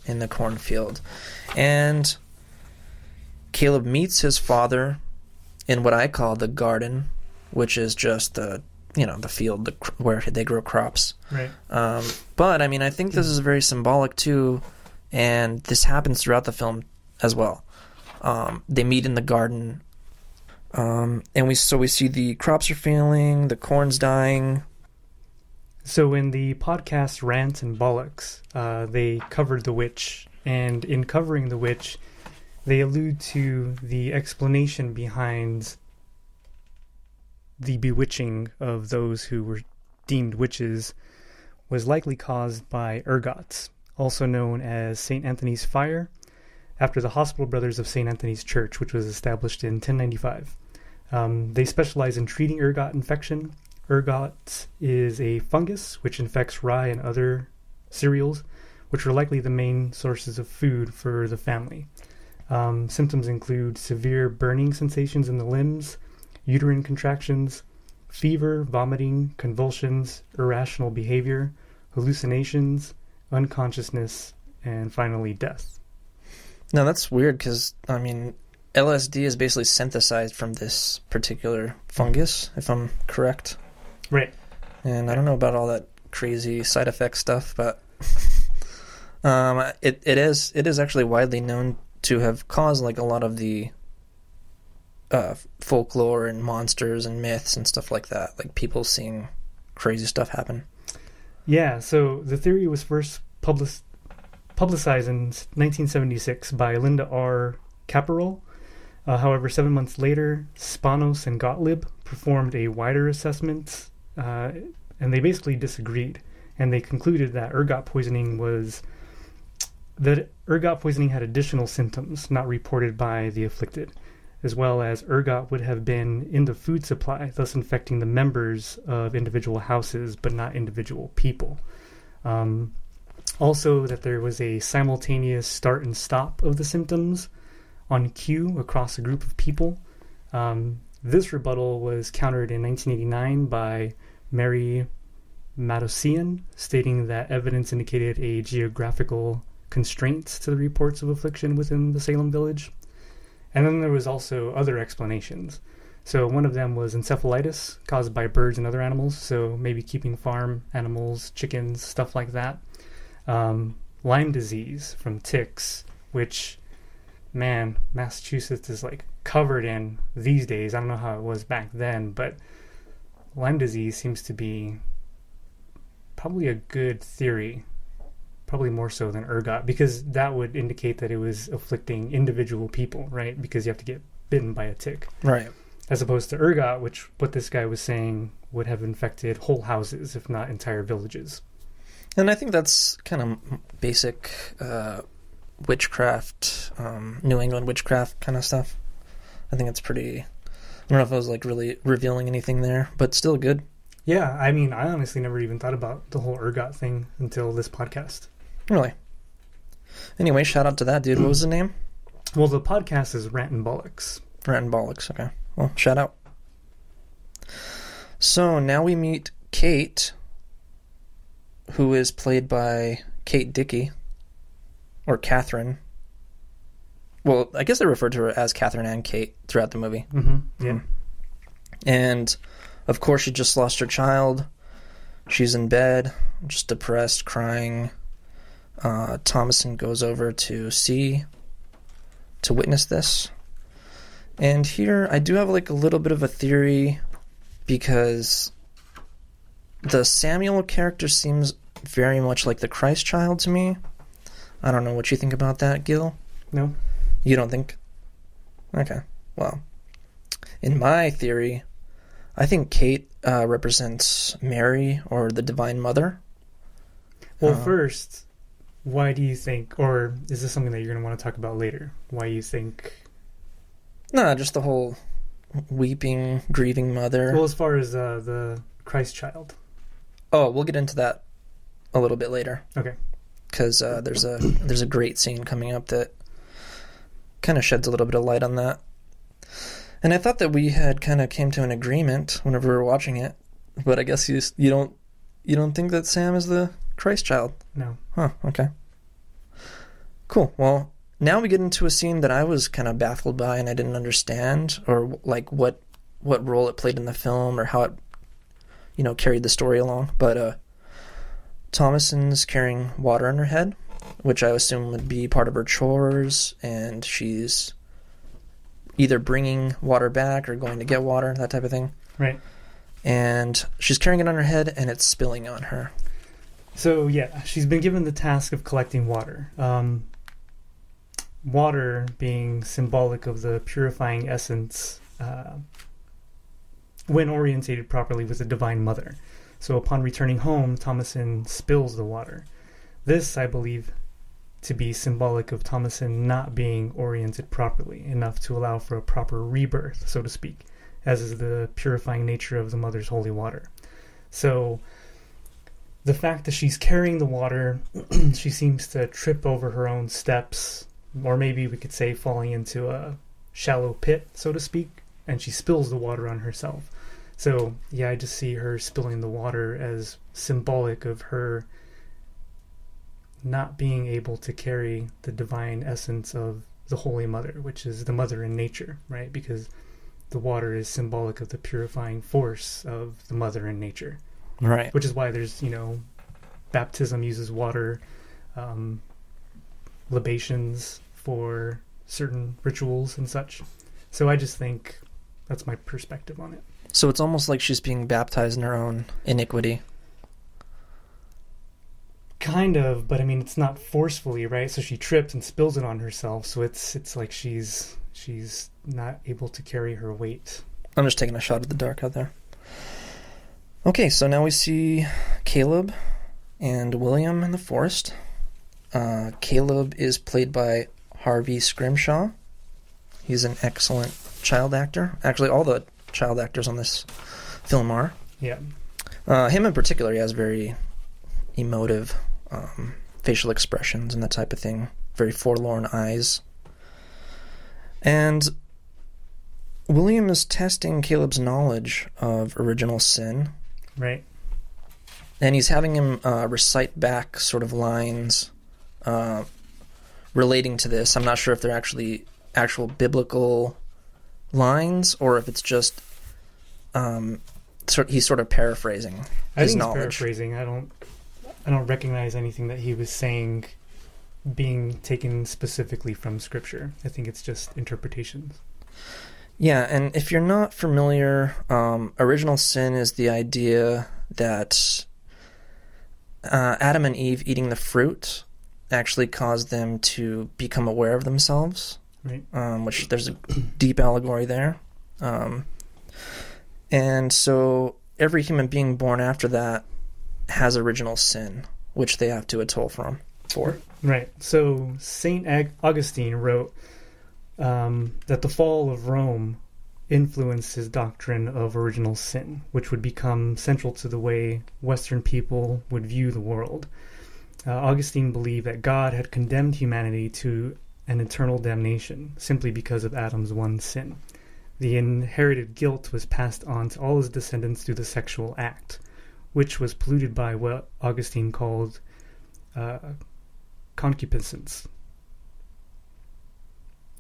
in the cornfield. And Caleb meets his father in what I call the garden, which is just the field where they grow crops. Right. But, I mean, I think this is very symbolic, too, and this happens throughout the film as well. They meet in the garden, and we see the crops are failing, the corn's dying. So in the podcast Rant and Bollocks, they covered the witch, and in covering the witch, they allude to the explanation behind the bewitching of those who were deemed witches was likely caused by ergots, also known as St. Anthony's fire, after the Hospital Brothers of St. Anthony's Church, which was established in 1095. They specialize in treating ergot infection. Ergot is a fungus which infects rye and other cereals, which are likely the main sources of food for the family. Symptoms include severe burning sensations in the limbs, uterine contractions, fever, vomiting, convulsions, irrational behavior, hallucinations, unconsciousness, and finally death. Now that's weird because, I mean, LSD is basically synthesized from this particular fungus, if I'm correct. Right. And I don't know about all that crazy side effect stuff, but it is actually widely known to have caused like a lot of the folklore and monsters and myths and stuff like that, like people seeing crazy stuff happen. Yeah, so the theory was first publicized in 1976 by Linda R. Caparol. However, 7 months later, Spanos and Gottlieb performed a wider assessment, and they basically disagreed. And they concluded that ergot poisoning had additional symptoms not reported by the afflicted, as well as ergot would have been in the food supply, thus infecting the members of individual houses, but not individual people. Also, that there was a simultaneous start and stop of the symptoms on cue across a group of people. This rebuttal was countered in 1989 by Mary Matosian, stating that evidence indicated a geographical constraint to the reports of affliction within the Salem village. And then there was also other explanations. So one of them was encephalitis caused by birds and other animals, so maybe keeping farm animals, chickens, stuff like that. Lyme disease from ticks, which man, Massachusetts is like covered in these days. I don't know how it was back then, but Lyme disease seems to be probably a good theory, probably more so than ergot, because that would indicate that it was afflicting individual people, right? Because you have to get bitten by a tick. Right. As opposed to ergot, which what this guy was saying would have infected whole houses, if not entire villages. And I think that's kind of basic witchcraft, New England witchcraft kind of stuff. I think it's pretty... I don't know if I was like really revealing anything there, but still good. Yeah, I mean, I honestly never even thought about the whole ergot thing until this podcast. Really? Anyway, shout out to that dude. What was the name? Well, the podcast is Rant and Bollocks. Rant and Bollocks, okay. Well, shout out. So now we meet Kate, who is played by Kate Dickey, or Catherine. Well, I guess they refer to her as Catherine and Kate throughout the movie. Mm-hmm. Yeah. And, of course, she just lost her child. She's in bed, just depressed, crying. Thomason goes over to witness this. And here, I do have like a little bit of a theory, because the Samuel character seems very much like the Christ child to me. I don't know what you think about that, Gil. No. You don't think? Okay. Well, in my theory, I think Kate represents Mary, or the Divine Mother. Well, first, why do you think, or is this something that you're going to want to talk about later? Why you think... No, just the whole weeping, grieving mother. Well, as far as the Christ child. Oh, we'll get into that a little bit later. Okay. Because there's a great scene coming up that kind of sheds a little bit of light on that. And I thought that we had kind of came to an agreement whenever we were watching it, but I guess you don't think that Sam is the Christ child? No. Huh, okay. Cool. Well, now we get into a scene that I was kind of baffled by and I didn't understand, or like what role it played in the film, or how it, carried the story along. But Thomason's carrying water in her head, which I assume would be part of her chores, and she's either bringing water back or going to get water, that type of thing. Right. And she's carrying it on her head, and it's spilling on her. So, yeah, she's been given the task of collecting water. Water being symbolic of the purifying essence when orientated properly with the Divine Mother. So upon returning home, Thomason spills the water. This, I believe, to be symbolic of Thomason not being oriented properly enough to allow for a proper rebirth, so to speak, as is the purifying nature of the Mother's holy water. So the fact that she's carrying the water, she seems to trip over her own steps, or maybe we could say falling into a shallow pit, so to speak, and she spills the water on herself. So, yeah, I just see her spilling the water as symbolic of her not being able to carry the divine essence of the Holy Mother, which is the mother in nature, right? Because the water is symbolic of the purifying force of the mother in nature. Right. Which is why there's, baptism uses water, libations for certain rituals and such. So I just think that's my perspective on it. So it's almost like she's being baptized in her own iniquity. Kind of, but I mean, it's not forcefully, right? So she trips and spills it on herself. So it's like she's not able to carry her weight. I'm just taking a shot at the dark out there. Okay, so now we see Caleb and William in the forest. Caleb is played by Harvey Scrimshaw. He's an excellent child actor. Actually, all the child actors on this film are. Yeah. Him in particular, he has very emotive facial expressions and that type of thing. Very forlorn eyes. And William is testing Caleb's knowledge of original sin. Right. And he's having him recite back sort of lines relating to this. I'm not sure if they're actual biblical lines or if it's just he's sort of paraphrasing his knowledge. Paraphrasing. I don't recognize anything that he was saying being taken specifically from Scripture. I think it's just interpretations. Yeah, and if you're not familiar, original sin is the idea that Adam and Eve eating the fruit actually caused them to become aware of themselves, right? Which there's a deep allegory there. And so every human being born after that has original sin, which they have to atone for. Right. So St. Augustine wrote that the fall of Rome influenced his doctrine of original sin, which would become central to the way Western people would view the world. Augustine believed that God had condemned humanity to an eternal damnation simply because of Adam's one sin. The inherited guilt was passed on to all his descendants through the sexual act, which was polluted by what Augustine called concupiscence,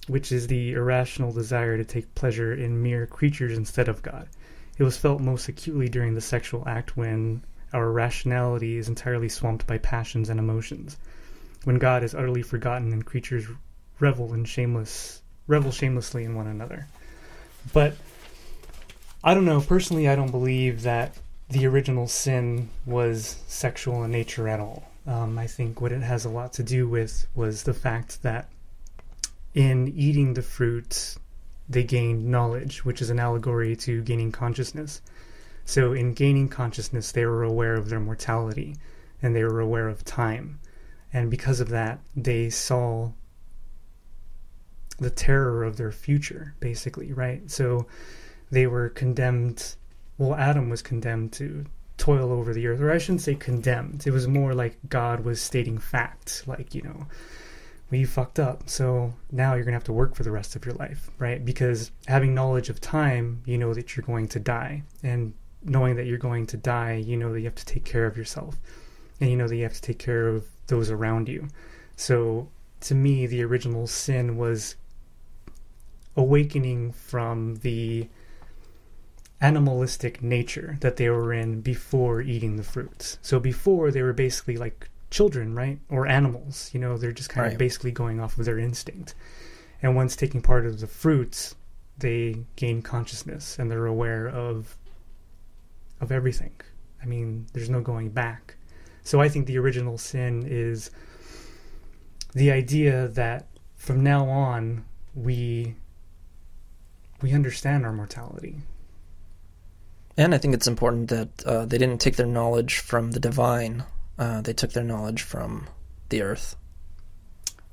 which is the irrational desire to take pleasure in mere creatures instead of God. It was felt most acutely during the sexual act when our rationality is entirely swamped by passions and emotions, when God is utterly forgotten and creatures revel shamelessly in one another. But I don't know, personally I don't believe that the original sin was sexual in nature at all. I think what it has a lot to do with was the fact that in eating the fruit, they gained knowledge, which is an allegory to gaining consciousness. So in gaining consciousness, they were aware of their mortality, and they were aware of time. And because of that, they saw the terror of their future, basically, right? So they were condemned, well, Adam was condemned to toil over the earth, or I shouldn't say condemned. It was more like God was stating facts, like, well, you fucked up, so now you're going to have to work for the rest of your life, right? Because having knowledge of time, you know that you're going to die. And knowing that you're going to die, you know that you have to take care of yourself. And you know that you have to take care of those around you. So, to me, the original sin was awakening from the animalistic nature that they were in before eating the fruits. So before, they were basically like children, right? Or animals, they're just kind of basically going off of their instinct. And once taking part of the fruits, they gain consciousness and they're aware of everything. I mean, there's no going back. So I think the original sin is the idea that from now on we understand our mortality. And I think it's important that they didn't take their knowledge from the divine. They took their knowledge from the earth.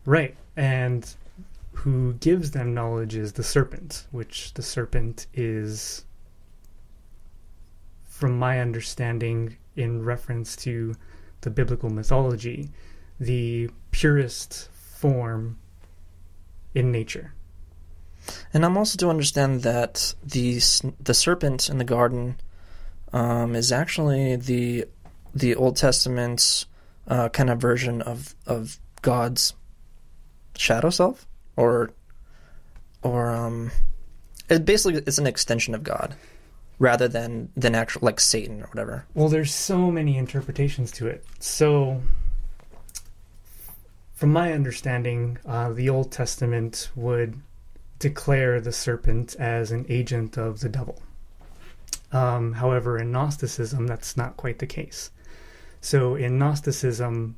Right. And who gives them knowledge is the serpent, which the serpent is, from my understanding, in reference to the biblical mythology, the purest form in nature. And I'm also to understand that the serpent in the garden is actually the Old Testament's kind of version of God's shadow self, or it's an extension of God rather than actual, like Satan or whatever. Well, there's so many interpretations to it. So from my understanding, the Old Testament would declare the serpent as an agent of the devil. However, in Gnosticism, that's not quite the case. So in Gnosticism,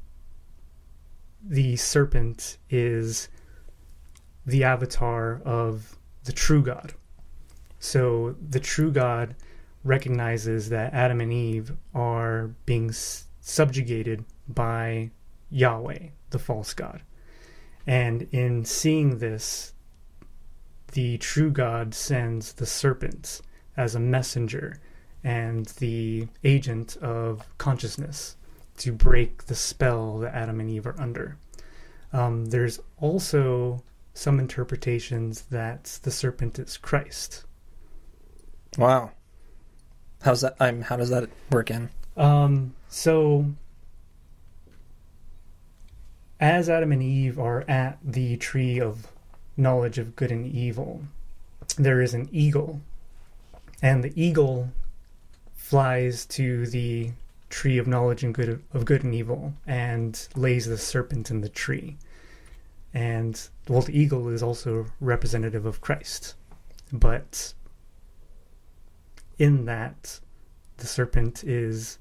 the serpent is the avatar of the true God. So the true God recognizes that Adam and Eve are being subjugated by Yahweh, the false God. And in seeing this, the true God sends the serpent as a messenger and the agent of consciousness to break the spell that Adam and Eve are under. There's also some interpretations that the serpent is Christ. Wow. How does that work in? So as Adam and Eve are at the tree of knowledge of good and evil, there is an eagle, and the eagle flies to the tree of knowledge and good and evil and lays the serpent in the tree. And, well, the eagle is also representative of Christ. But in that, the serpent is,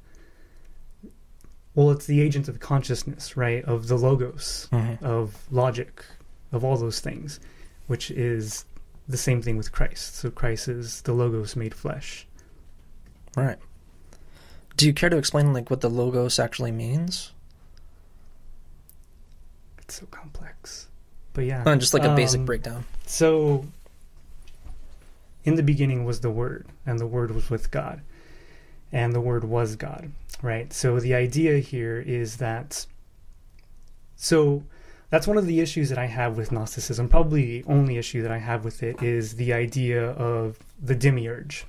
well, it's the agent of consciousness, right? Of the logos, of logic, of all those things, which is the same thing with Christ. So Christ is the logos made flesh. Right. Do you care to explain like what the logos actually means? It's so complex. But yeah. Just like a basic breakdown. So, in the beginning was the Word, and the Word was with God, and the Word was God, right? So the idea here is that, so that's one of the issues that I have with Gnosticism. Probably the only issue that I have with it is the idea of the demiurge.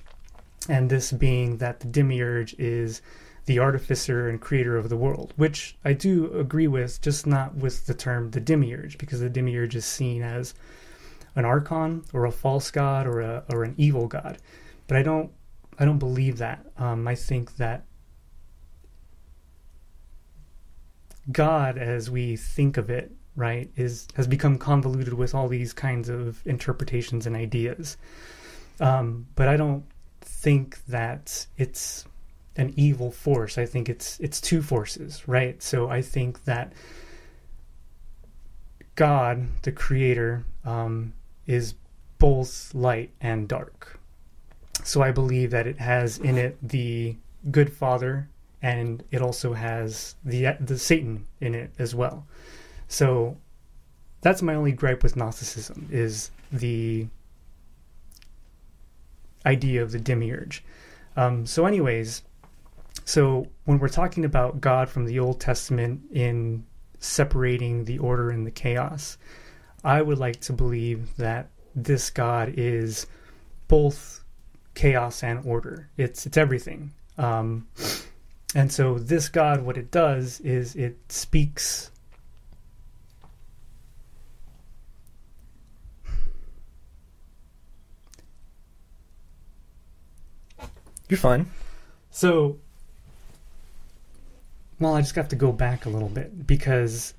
And this being that the demiurge is the artificer and creator of the world, which I do agree with, just not with the term the demiurge, because the demiurge is seen as an archon or a false god or an evil god. But I don't believe that. I think that God, as we think of it, right, has become convoluted with all these kinds of interpretations and ideas. But I don't think that it's an evil force. I think it's two forces, right? So I think that God, the creator, is both light and dark. So I believe that it has in it the good father, and it also has the Satan in it as well. So that's my only gripe with Gnosticism, is the idea of the demiurge. So anyways, so when we're talking about God from the Old Testament in separating the order and the chaos, I would like to believe that this God is both chaos and order. It's everything. And so this God, what it does is it speaks. You're fine. So, well, I just have to go back a little bit, because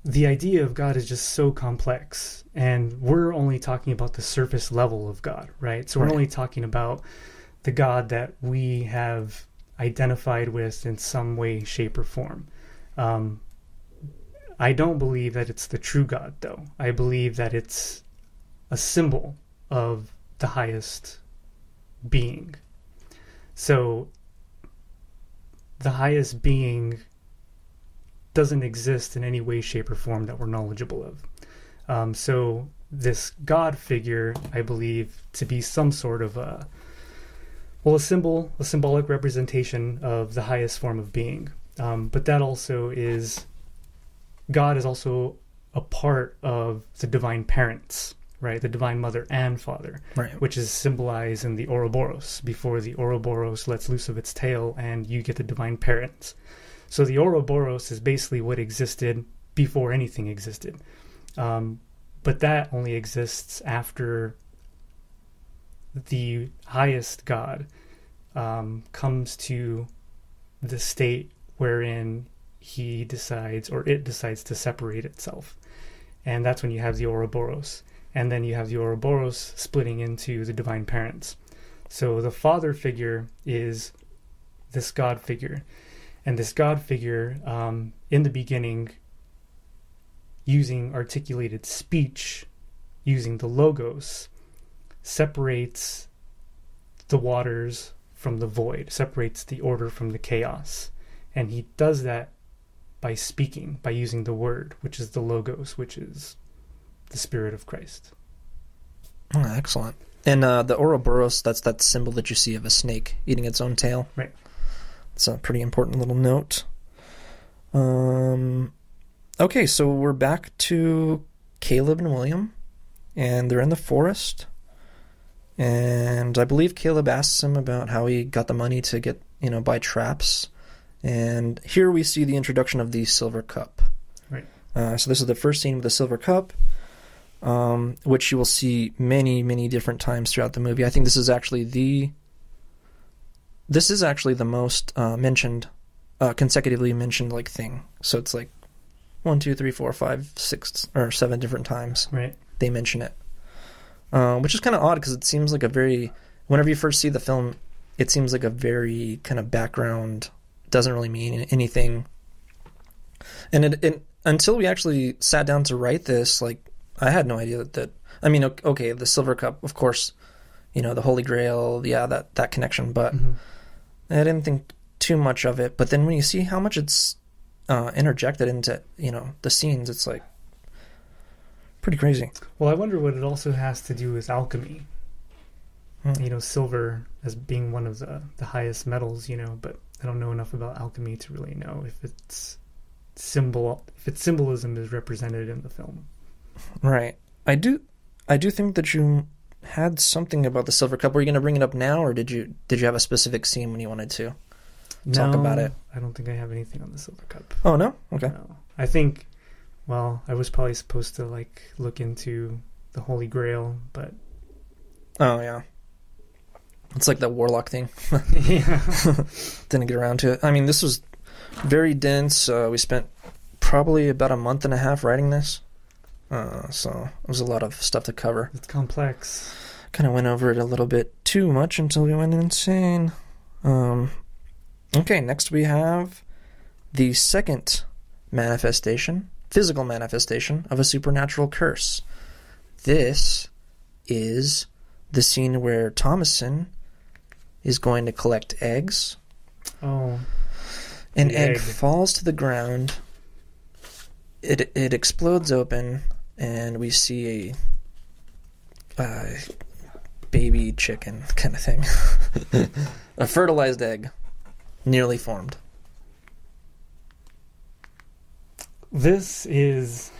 the idea of God is just so complex, and we're only talking about the surface level of God, right? So we're only talking about the God that we have identified with in some way, shape, or form. I don't believe that it's the true God, though. I believe that it's a symbol of the highest being. So the highest being doesn't exist in any way, shape, or form that we're knowledgeable of. So this God figure, I believe, to be some sort of a symbolic representation of the highest form of being. But that also is, God is also a part of the divine parents, right? The divine mother and father, right, which is symbolized in the Ouroboros, before the Ouroboros lets loose of its tail and you get the divine parents. So the Ouroboros is basically what existed before anything existed. But that only exists after the highest God comes to the state wherein he decides, or it decides, to separate itself. And that's when you have the Ouroboros. And then you have the Ouroboros splitting into the divine parents. So the father figure is this God figure. And this God figure, in the beginning, using articulated speech, using the logos, separates the waters from the void, separates the order from the chaos. And he does that by speaking, by using the word, which is the logos, which is the Spirit of Christ. Oh, excellent. And the Ouroboros, that's that symbol that you see of a snake eating its own tail. Right. It's a pretty important little note. Okay, so we're back to Caleb and William, and they're in the forest. And I believe Caleb asks him about how he got the money to get, buy traps. And here we see the introduction of the silver cup. Right. So this is the first scene with the silver cup, which you will see many, many different times throughout the movie. I think this is actually the most mentioned, consecutively mentioned thing. So it's like 1, 2, 3, 4, 5, 6, or 7 different times. Right. They mention it. Which is kind of odd because it seems like whenever you first see the film, it seems like a very kind of background, doesn't really mean anything. And it until we actually sat down to write this, like, I had no idea that I mean, okay, the silver cup, of course, the Holy Grail, yeah, that connection, but I didn't think too much of it. But then when you see how much it's interjected into, the scenes, it's like pretty crazy. Well, I wonder what it also has to do with alchemy. Silver as being one of the highest metals, but I don't know enough about alchemy to really know if its symbolism is represented in the film. Right. I do think that you had something about the silver cup. Were you going to bring it up now, or did you have a specific scene when you wanted to talk about it? I don't think I have anything on the silver cup. Oh, no? Okay. No. I think, I was probably supposed to look into the Holy Grail, but... Oh, yeah. It's like that warlock thing. Yeah. Didn't get around to it. I mean, this was very dense. We spent probably about a month and a half writing this. So it was a lot of stuff to cover. It's complex. Kind of went over it a little bit too much until we went insane. Okay, next we have the second manifestation, physical manifestation of a supernatural curse. This is the scene where Thomason is going to collect eggs. Oh. An egg falls to the ground. It explodes open, and we see a baby chicken kind of thing. A fertilized egg, nearly formed. This is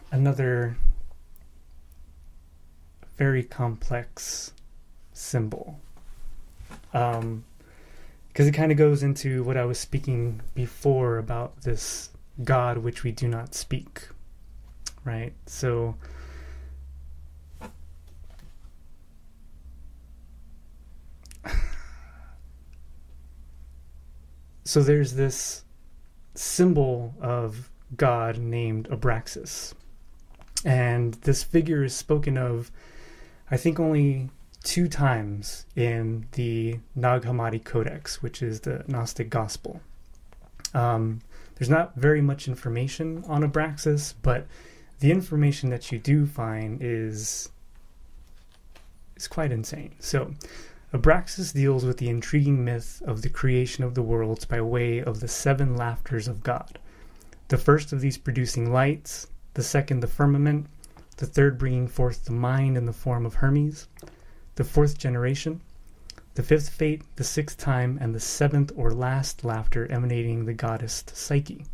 another very complex symbol. Because it kind of goes into what I was speaking before about this God which we do not speak, right? So there's this symbol of God named Abraxas, and this figure is spoken of, I think, only 2 times in the Nag Hammadi Codex, which is the Gnostic Gospel. There's not very much information on Abraxas, but the information that you do find is quite insane. So, Abraxas deals with the intriguing myth of the creation of the worlds by way of the 7 laughters of God. The first of these producing lights, the second the firmament, the third bringing forth the mind in the form of Hermes, the 4th generation, the 5th fate, the 6th time, and the 7th or last laughter emanating the goddess Psyche,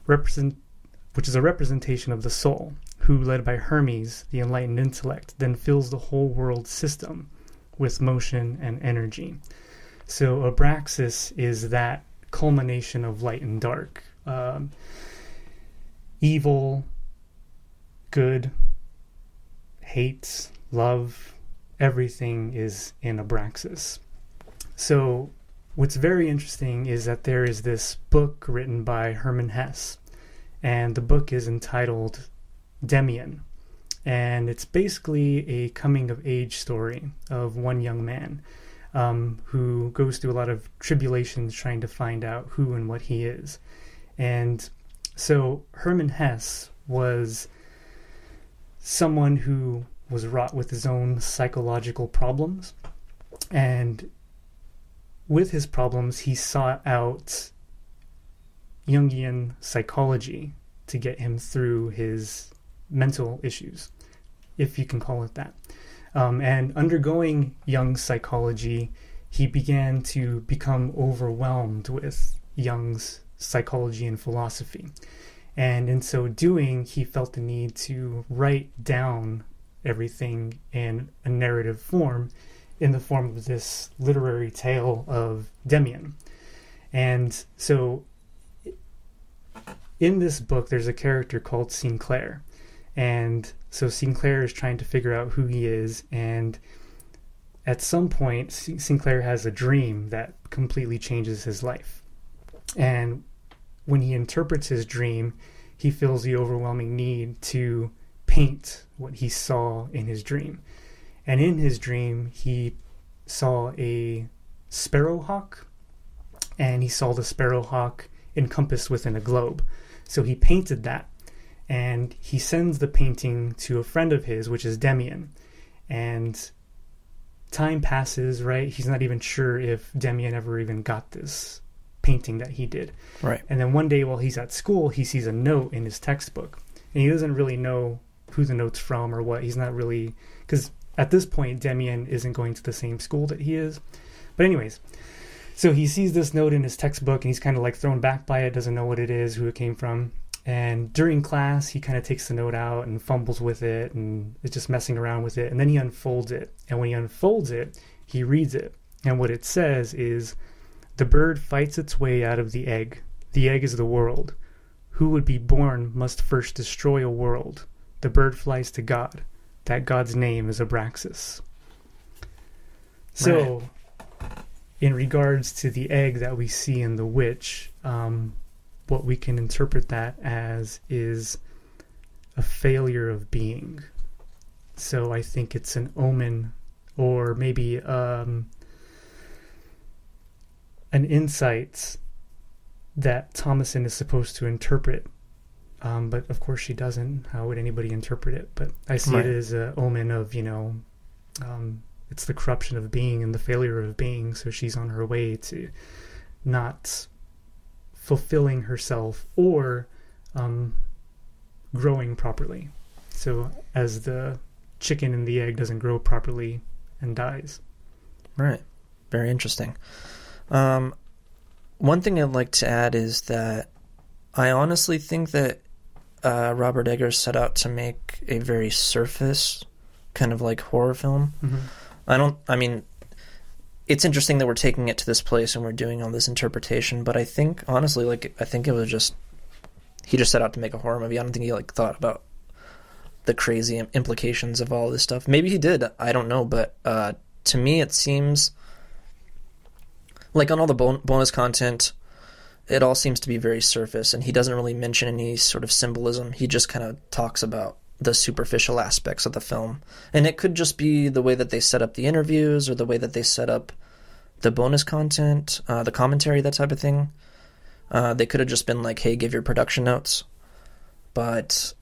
which is a representation of the soul, who, led by Hermes, the enlightened intellect, then fills the whole world system with motion and energy. So Abraxas is that culmination of light and dark, evil, good, hate, love. Everything is in Abraxas. So what's very interesting is that there is this book written by Hermann Hesse, and the book is entitled Demian, and it's basically a coming-of-age story of one young man who goes through a lot of tribulations trying to find out who and what he is. And so Hermann Hesse was someone who was wrought with his own psychological problems, and with his problems he sought out Jungian psychology to get him through his mental issues, if you can call it that. And undergoing Jung's psychology, he began to become overwhelmed with Jung's psychology and philosophy, and in so doing he felt the need to write down everything in a narrative form, in the form of this literary tale of Demian. And so in this book there's a character called Sinclair, and so Sinclair is trying to figure out who he is, and at some point Sinclair has a dream that completely changes his life. And when he interprets his dream, he feels the overwhelming need to paint what he saw in his dream. And in his dream, he saw a sparrowhawk, and he saw the sparrowhawk encompassed within a globe. So he painted that, and he sends the painting to a friend of his, which is Demian. And time passes, right? He's not even sure if Demian ever even got this painting that he did. Right. And then one day while he's at school, he sees a note in his textbook. And he doesn't really know who the note's from or what. He's not really... Because at this point, Demian isn't going to the same school that he is. But anyways, so he sees this note in his textbook, and he's kind of like thrown back by it, doesn't know what it is, who it came from. And during class, he kind of takes the note out and fumbles with it and is just messing around with it. And then he unfolds it. And when he unfolds it, he reads it. And what it says is, "The bird fights its way out of the egg. The egg is the world. Who would be born must first destroy a world. The bird flies to God. That God's name is Abraxas." So, in regards to the egg that we see in the witch, what we can interpret that as is a failure of being. So I think it's an omen, or maybe an insight that Thomason is supposed to interpret. But of course she doesn't. How would anybody interpret it? But I see it as an omen of, it's the corruption of being and the failure of being. So she's on her way to not fulfilling herself or growing properly. So as the chicken and the egg doesn't grow properly and dies. Right. Very interesting. One thing I'd like to add is that I honestly think that Robert Eggers set out to make a very surface kind of like horror film. Mm-hmm. It's interesting that we're taking it to this place and we're doing all this interpretation, but I think, honestly, I think it was just, he just set out to make a horror movie. I don't think he, thought about the crazy implications of all this stuff. Maybe he did, I don't know, but to me it seems, on all the bonus content, it all seems to be very surface, and he doesn't really mention any sort of symbolism. He just kind of talks about the superficial aspects of the film. And it could just be the way that they set up the interviews or the way that they set up the bonus content, the commentary, that type of thing. They could have just been like, hey, give your production notes. But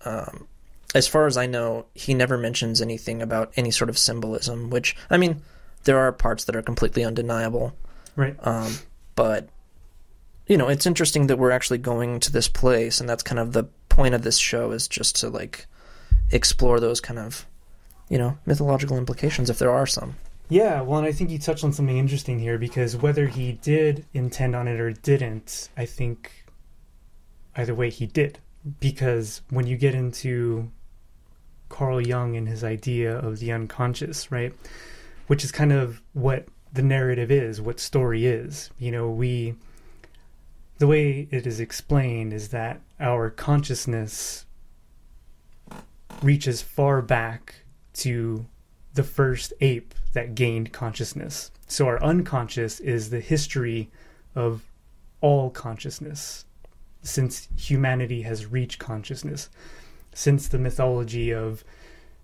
as far as I know, he never mentions anything about any sort of symbolism, which, there are parts that are completely undeniable. Right. But, it's interesting that we're actually going to this place, and that's kind of the point of this show, is just to, explore those kind of, mythological implications, if there are some. Yeah, well, and I think you touched on something interesting here, because whether he did intend on it or didn't, I think either way he did. Because when you get into Carl Jung and his idea of the unconscious, right, which is kind of what the narrative is, what story is, the way it is explained is that our consciousness reaches far back to the first ape that gained consciousness. So our unconscious is the history of all consciousness since humanity has reached consciousness, since the mythology of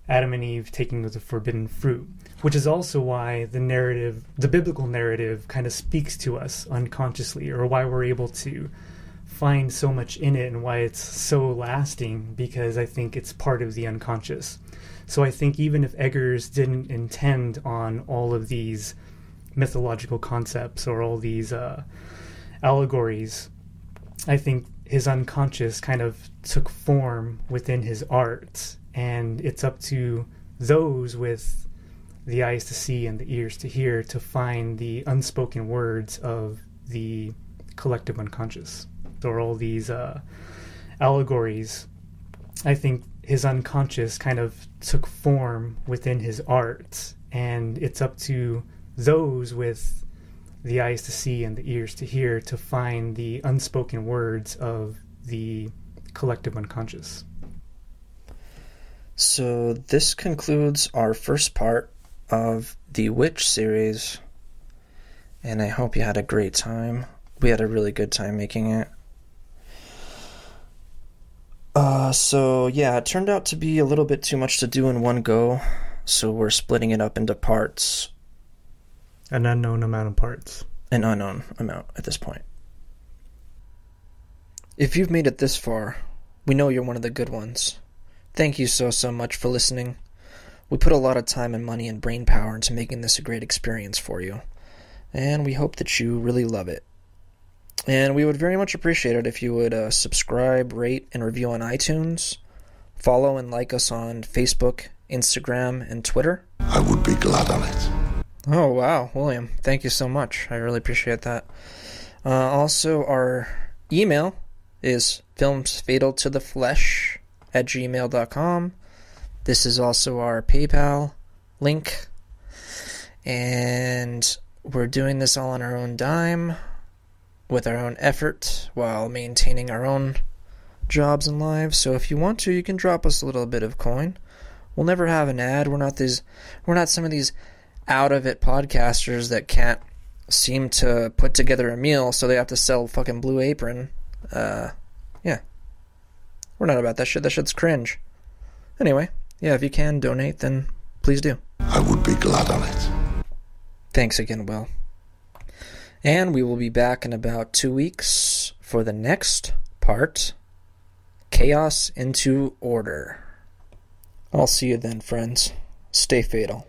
Adam and Eve taking the forbidden fruit, which is also why the biblical narrative kind of speaks to us unconsciously, or why we're able to find so much in it and why it's so lasting, because I think it's part of the unconscious. So I think even if Eggers didn't intend on all of these mythological concepts or all these allegories, I think his unconscious kind of took form within his art, and it's up to those with the eyes to see and the ears to hear to find the unspoken words of the collective unconscious. Or all these allegories, I think his unconscious kind of took form within his art, and it's up to those with the eyes to see and the ears to hear to find the unspoken words of the collective unconscious. So this concludes our first part of the Witch series, and I hope you had a great time. We had a really good time making it. So yeah, it turned out to be a little bit too much to do in one go, so we're splitting it up into parts. An unknown amount of parts. An unknown amount at this point. If you've made it this far, we know you're one of the good ones. Thank you so much for listening. We put a lot of time and money and brain power into making this a great experience for you, and we hope that you really love it. And we would very much appreciate it if you would subscribe, rate, and review on iTunes, follow and like us on Facebook, Instagram, and Twitter. I would be glad on it. Oh, wow, William. Thank you so much. I really appreciate that. Also, our email is filmsfataltotheflesh@gmail.com. This is also our PayPal link. And we're doing this all on our own dime, with our own effort, while maintaining our own jobs and lives. So if you want to, you can drop us a little bit of coin. We'll never have an ad. We're not some of these out of it podcasters that can't seem to put together a meal, so they have to sell fucking Blue Apron. Yeah. We're not about that shit. That shit's cringe. Anyway, yeah, if you can donate, then please do. I would be glad on it. Thanks again, Will. And we will be back in about 2 weeks for the next part, Chaos into Order. I'll see you then, friends. Stay fatal.